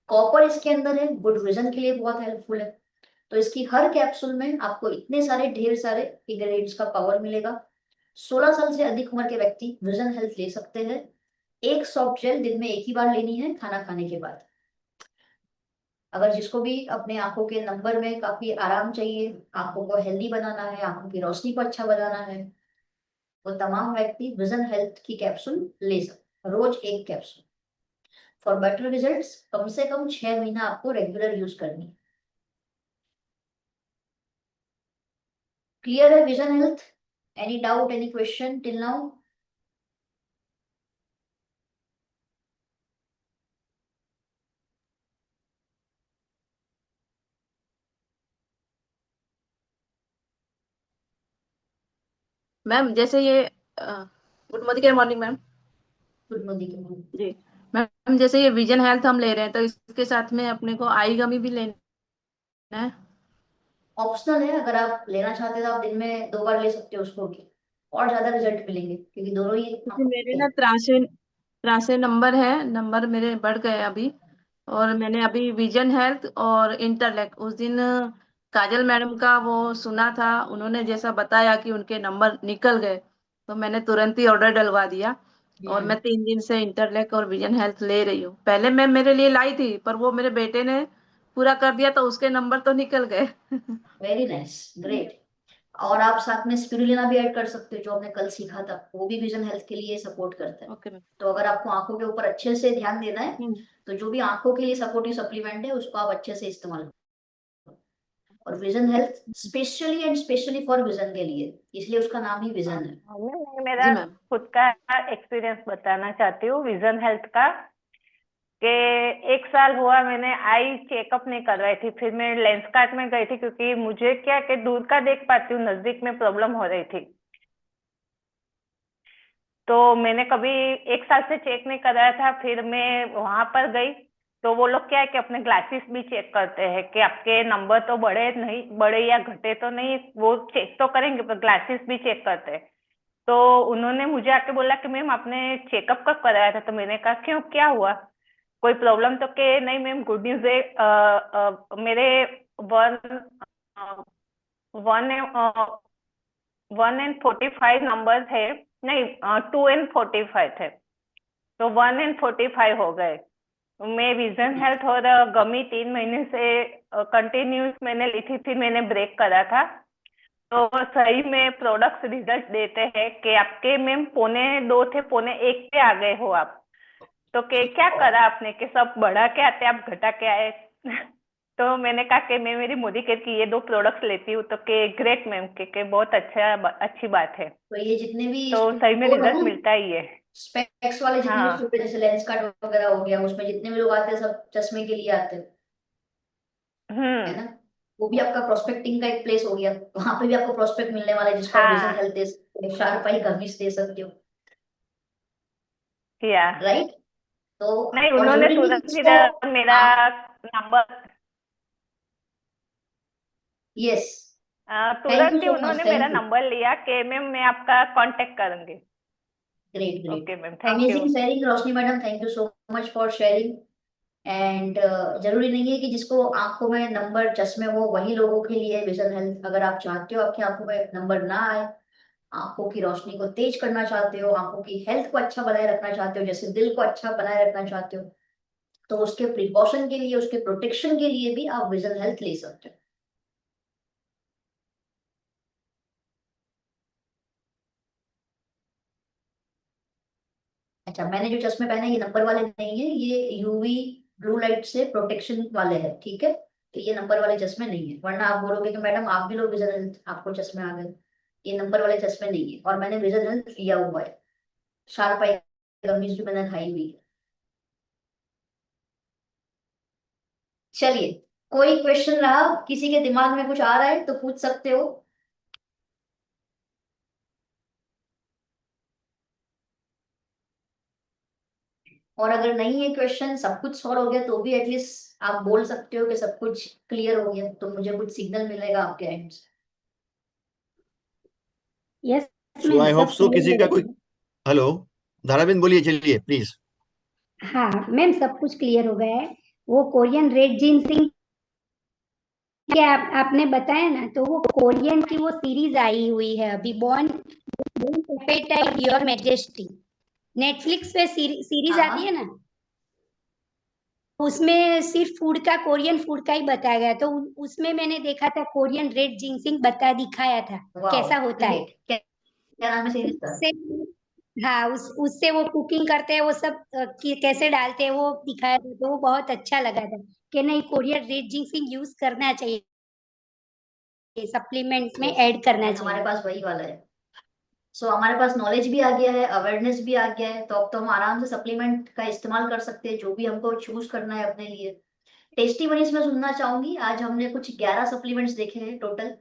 कॉपर इसके अंदर है, गुड विजन के लिए बहुत हेल्पफुल है। तो इसकी हर कैप्सूल में आपको इतने सारे ढेर सारे इंग्रेडिएंट्स का पावर मिलेगा। 16 साल से अधिक उम्र के व्यक्ति विजन हेल्थ ले सकते हैं। एक सॉफ्ट जेल दिन में एक ही बार लेनी है खाना खाने के बाद। अगर जिसको भी अपने आंखों के नंबर में काफी आराम चाहिए, आंखों को हेल्दी बनाना है, आंखों की रोशनी को अच्छा बनाना है, वो तमाम व्यक्ति विजन हेल्थ की कैप्सूल ले सकते, रोज एक कैप्सूल। फॉर बेटर रिजल्ट्स कम से कम 6 महीना आपको रेगुलर यूज करनी है। क्लियर है vision health? Any doubt, any question till now? Ma'am जैसे ये good morning ma'am. Good morning. जी मैम, जैसे ये विजन हेल्थ हम ले रहे हैं तो इसके साथ में अपने को आई गमी भी लेना है? ऑप्शनल है, अगर आप लेना चाहते हैं तो आप दिन में 2 बार ले सकते हो उसको भी, और ज्यादा रिजल्ट मिलेंगे क्योंकि दोनों ही क्योंकि मेरे ना त्रासे त्रासे नंबर है, नंबर मेरे बढ़ गए अभी। और मैंने अभी विजन हेल्थ और इंटरलेक उस दिन काजल मैडम का वो सुना था, उन्होंने जैसा बताया कि उनके नंबर निकल गए, तो मैंने तुरंत ही ऑर्डर डलवा दिया। और मैं 3 दिन से इंटरलेक और विजन हेल्थ ले रही हूँ। पहले मैं मेरे लिए लाई थी पर वो मेरे बेटे ने पूरा कर दिया तो उसके नंबर तो निकल गए। Very nice, great. और आप साथ में स्पिरुलिना भी ऐड कर सकते हो, जो हमने कल सीखा था, वो भी विजन हेल्थ के लिए सपोर्ट करता है। Okay ma'am. तो अगर आपको आंखों के ऊपर अच्छे से ध्यान देना है तो जो भी आंखों के लिए सपोर्टिव सप्लीमेंट है उसको आप अच्छे से इस्तेमाल करो। और vision health specially and specially for vision के लिए, इसलिए उसका नाम ही विजन है। मैं जी मेरा मैम। खुद का एक्सपीरियंस बताना चाहती हूँ विजन हेल्थ का। कि 1 साल हुआ मैंने आई चेकअप नहीं करवाई थी, फिर मैं लेंस कार्ट में गई थी क्योंकि मुझे क्या कि दूर का देख पाती हूँ, नजदीक में प्रॉब्लम हो रही थी। तो मैंने कभी 1 साल से चेक नहीं कराया था, फिर मैं वहां पर गई तो वो लोग क्या है कि अपने ग्लासेस भी चेक करते हैं कि आपके नंबर तो बढ़े नहीं, बढ़े या घटे तो नहीं, वो चेक तो करेंगे पर ग्लासेस भी चेक करते हैं। तो उन्होंने मुझे आके बोला कि मैम आपने चेकअप कब कराया था? तो मैंने कहा क्यों, क्या हुआ, कोई प्रॉब्लम? तो के नहीं मैम, गुड न्यूज है, मेरे वन वन 1 and 45 नंबर थे, नहीं 2 and 45 थे, तो 1 and 45 हो गए। मैं विजन हेल्थ और गमी 3 महीने से कंटिन्यूस मैंने ली थी, फिर मैंने ब्रेक करा था। तो सही में प्रोडक्ट्स रिजल्ट देते हैं कि आपके मैम 1.25 थे, 1.25 पे आ गए हो आप। तो के क्या करा आपने कि सब बढ़ा के आते आप घटा के आए? तो मैंने कहा कि मैं मेरी मोदी केयर की ये 2 प्रोडक्ट्स लेती हूँ। तो के ग्रेट मैम, के बहुत अच्छी बात है। तो ये जितने भी तो सही में स्टोर है रिजल्ट ना, मिलता ही है। स्पेक्स वाले जितने भी हाँ। स्टोर है, जैसे लेंस कार्ट वगैरह हो गया, उसमें जितने भी लोग आते हैं सब चश्मे के लिए आते हैं, है हम्म। ना। वो भी आपका प्रोस्पेक्टिंग का एक प्लेस हो गया, वहां पे भी आपको प्रोस्पेक्ट मिलने वाला है जिसको आप विजन हाँ हेल्थ दे सकते हो, शार्प आई गर्मिश दे सकते हो, या राइट। तो नहीं, और उन्होंने जरूरी नहीं कि तुरंत जिसको, इधर मेरा हाँ, नंबर यस, थैंक यू तुरंत ही सो उन्होंने मच, मेरा थैंक यू, नंबर लिया कि मैम मैं आपका कांटेक्ट करूंगी। Great great, okay ma'am, thank you. Amazing sharing Roshni madam, thank you so much for sharing. And जरूरी नहीं है कि जिसको आंखों में नंबर चश्मे हो वही लोगों के लिए विजन हेल्थ। अगर आप चाहते हो आपकी आंखों में नंबर ना आए, आंखों की रोशनी को तेज करना चाहते हो, आंखों की हेल्थ को अच्छा बनाए रखना चाहते हो, जैसे दिल को अच्छा बनाए रखना चाहते हो, तो उसके प्रिकॉशन के लिए, उसके प्रोटेक्शन के लिए भी आप विजन हेल्थ ले सकते हो। अच्छा, मैंने जो चश्मे पहने ये नंबर वाले नहीं है, ये यूवी ब्लू लाइट से प्रोटेक्शन वाले हैं, ठीक है, तो ये नंबर वाले चश्मे नहीं है, वरना आप बोलोगे कि मैडम आप भी लोग विजन हेल्थ, आपको चश्मे आ गए। ये नंबर वाले चश्मे नहीं है, और मैंने विजन हेल्थ लिया हुआ है, शार्प आई गमीज भी मैंने खाई हुई है। चलिए, कोई क्वेश्चन रहा, किसी के दिमाग में कुछ आ रहा है तो पूछ सकते हो। और अगर नहीं है क्वेश्चन, सब कुछ सॉल्व हो गया, तो भी एटलीस्ट आप बोल सकते हो कि सब कुछ क्लियर हो गया, तो मुझे कुछ सिग्नल मिलेगा आपके एंड से। Yes so ma'am, I hope सब सो क्लियर किसी हो का कोई, गया। हेलो, धाराबिंद बोलिए, चलिए प्लीज। हाँ मैम, सब कुछ क्लियर हो गया है। वो कोरियन रेड जिनसिंग के आपने बताया ना, तो वो कोरियन की वो सीरीज आई हुई है अभी, bon appetit your majesty, Netflix पे सीरीज हाँ आती है हाँ, ना, उसमें सिर्फ फूड का, कोरियन फूड का ही बताया गया, तो उसमें मैंने देखा था कोरियन रेड जिनसिंग बता दिखाया था वाह, कैसा होता है। ग्रेट, क्या क्या नाम है सीरीज का? उससे, हाँ, उससे वो कुकिंग करते हैं, वो सब कैसे डालते हैं वो दिखाया था, तो वो बहुत अच्छा लगा था कि नहीं, कोरियन रेड जिनसिंग यूज करना चाहिए, सप्लीमेंट में यस, ऐड करना हमारे चाहिए। पास वही वाला है। सो हमारे पास नॉलेज भी आ गया है, अवेयरनेस भी आ गया है, तो अब तो हम आराम से सप्लीमेंट का इस्तेमाल कर सकते हैं, जो भी हमको चूज करना है अपने लिए। टेस्टी मनीष में सुनना चाहूंगी, आज हमने कुछ 11 सप्लीमेंट्स देखे हैं टोटल।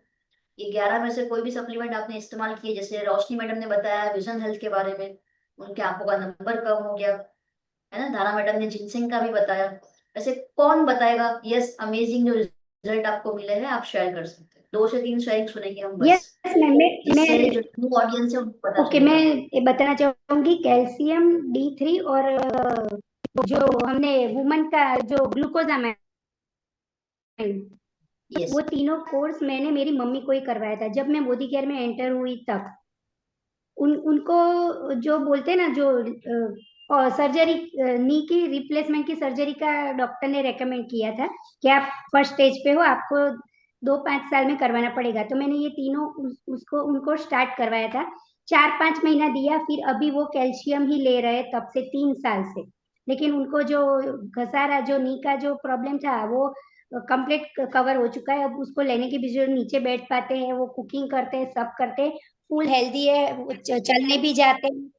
ये 11 में से कोई भी सप्लीमेंट आपने इस्तेमाल किए, जैसे रोशनी मैडम ने बताया विजन हेल्थ के बारे में, उनके आंखों का नंबर कम हो गया, है ना, धारा मैडम ने जिनसिंग का भी बताया। वैसे कौन बताएगा, यस, अमेजिंग जो रिजल्ट आपको मिले हैं, आप शेयर कर सकते हैं, 2 से 3 शेयरिंग सुनेंगे हम बस, यस मैम, जिससे मैं जो न्यू ऑडियंस है उनको पता ओके, मैं चलेगा। ये बताना चाहूंगी, कैल्शियम D3 और जो हमने वुमन का जो ग्लूकोजामाइन, यस, वो तीनों कोर्स मैंने मेरी मम्मी को ही करवाया था जब मैं मोदी केयर में एंटर हुई तब। उनको जो बोलते हैं ना, जो सर्जरी, नी की रिप्लेसमेंट की सर्जरी का डॉक्टर ने रेकमेंड किया था कि आप फर्स्ट स्टेज पे हो, आपको 2-5 साल में करवाना पड़ेगा, तो मैंने ये तीनों उसको उनको स्टार्ट करवाया था। 4-5 महीना दिया, फिर अभी वो कैल्शियम ही ले रहे तब से 3 साल से। लेकिन उनको जो घसारा, जो नी का जो प्रॉब्लम था, वो कंप्लीट कवर हो चुका है। अब उसको लेने के भी, जो नीचे बैठ पाते हैं, वो कुकिंग करते हैं, सब करते हैं, फुल हेल्दी है, वो चलने भी जाते हैं,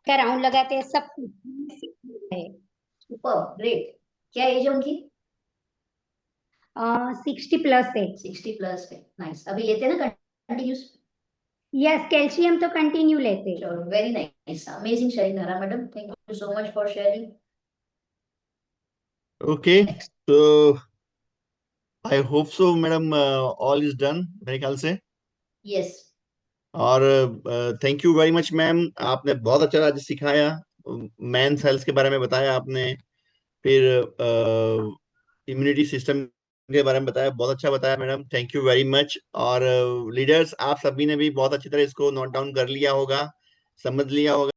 का राउंड लगाते हैं, सब कुछ है। Super, great. क्या एज है उनकी? 60+ है। 60+ है, नाइस। अभी लेते हैं ना कंटिन्यूस? यस, कैल्शियम तो कंटिन्यू लेते हैं। चलो, very nice, amazing sharing Dhara madam, thank you so much for sharing. Okay, next, तो I hope so madam, all is done मेरे ख्याल से। यस, और thank you very much ma'am, आपने बहुत अच्छा आज सिखाया, मेंस हेल्थ के बारे में बताया आपने, फिर इम्यूनिटी सिस्टम के बारे में बताया, बहुत अच्छा बताया madam, thank you very much. और लीडर्स, आप सभी ने भी बहुत अच्छी तरह इसको नोट डाउन कर लिया होगा, समझ लिया होगा।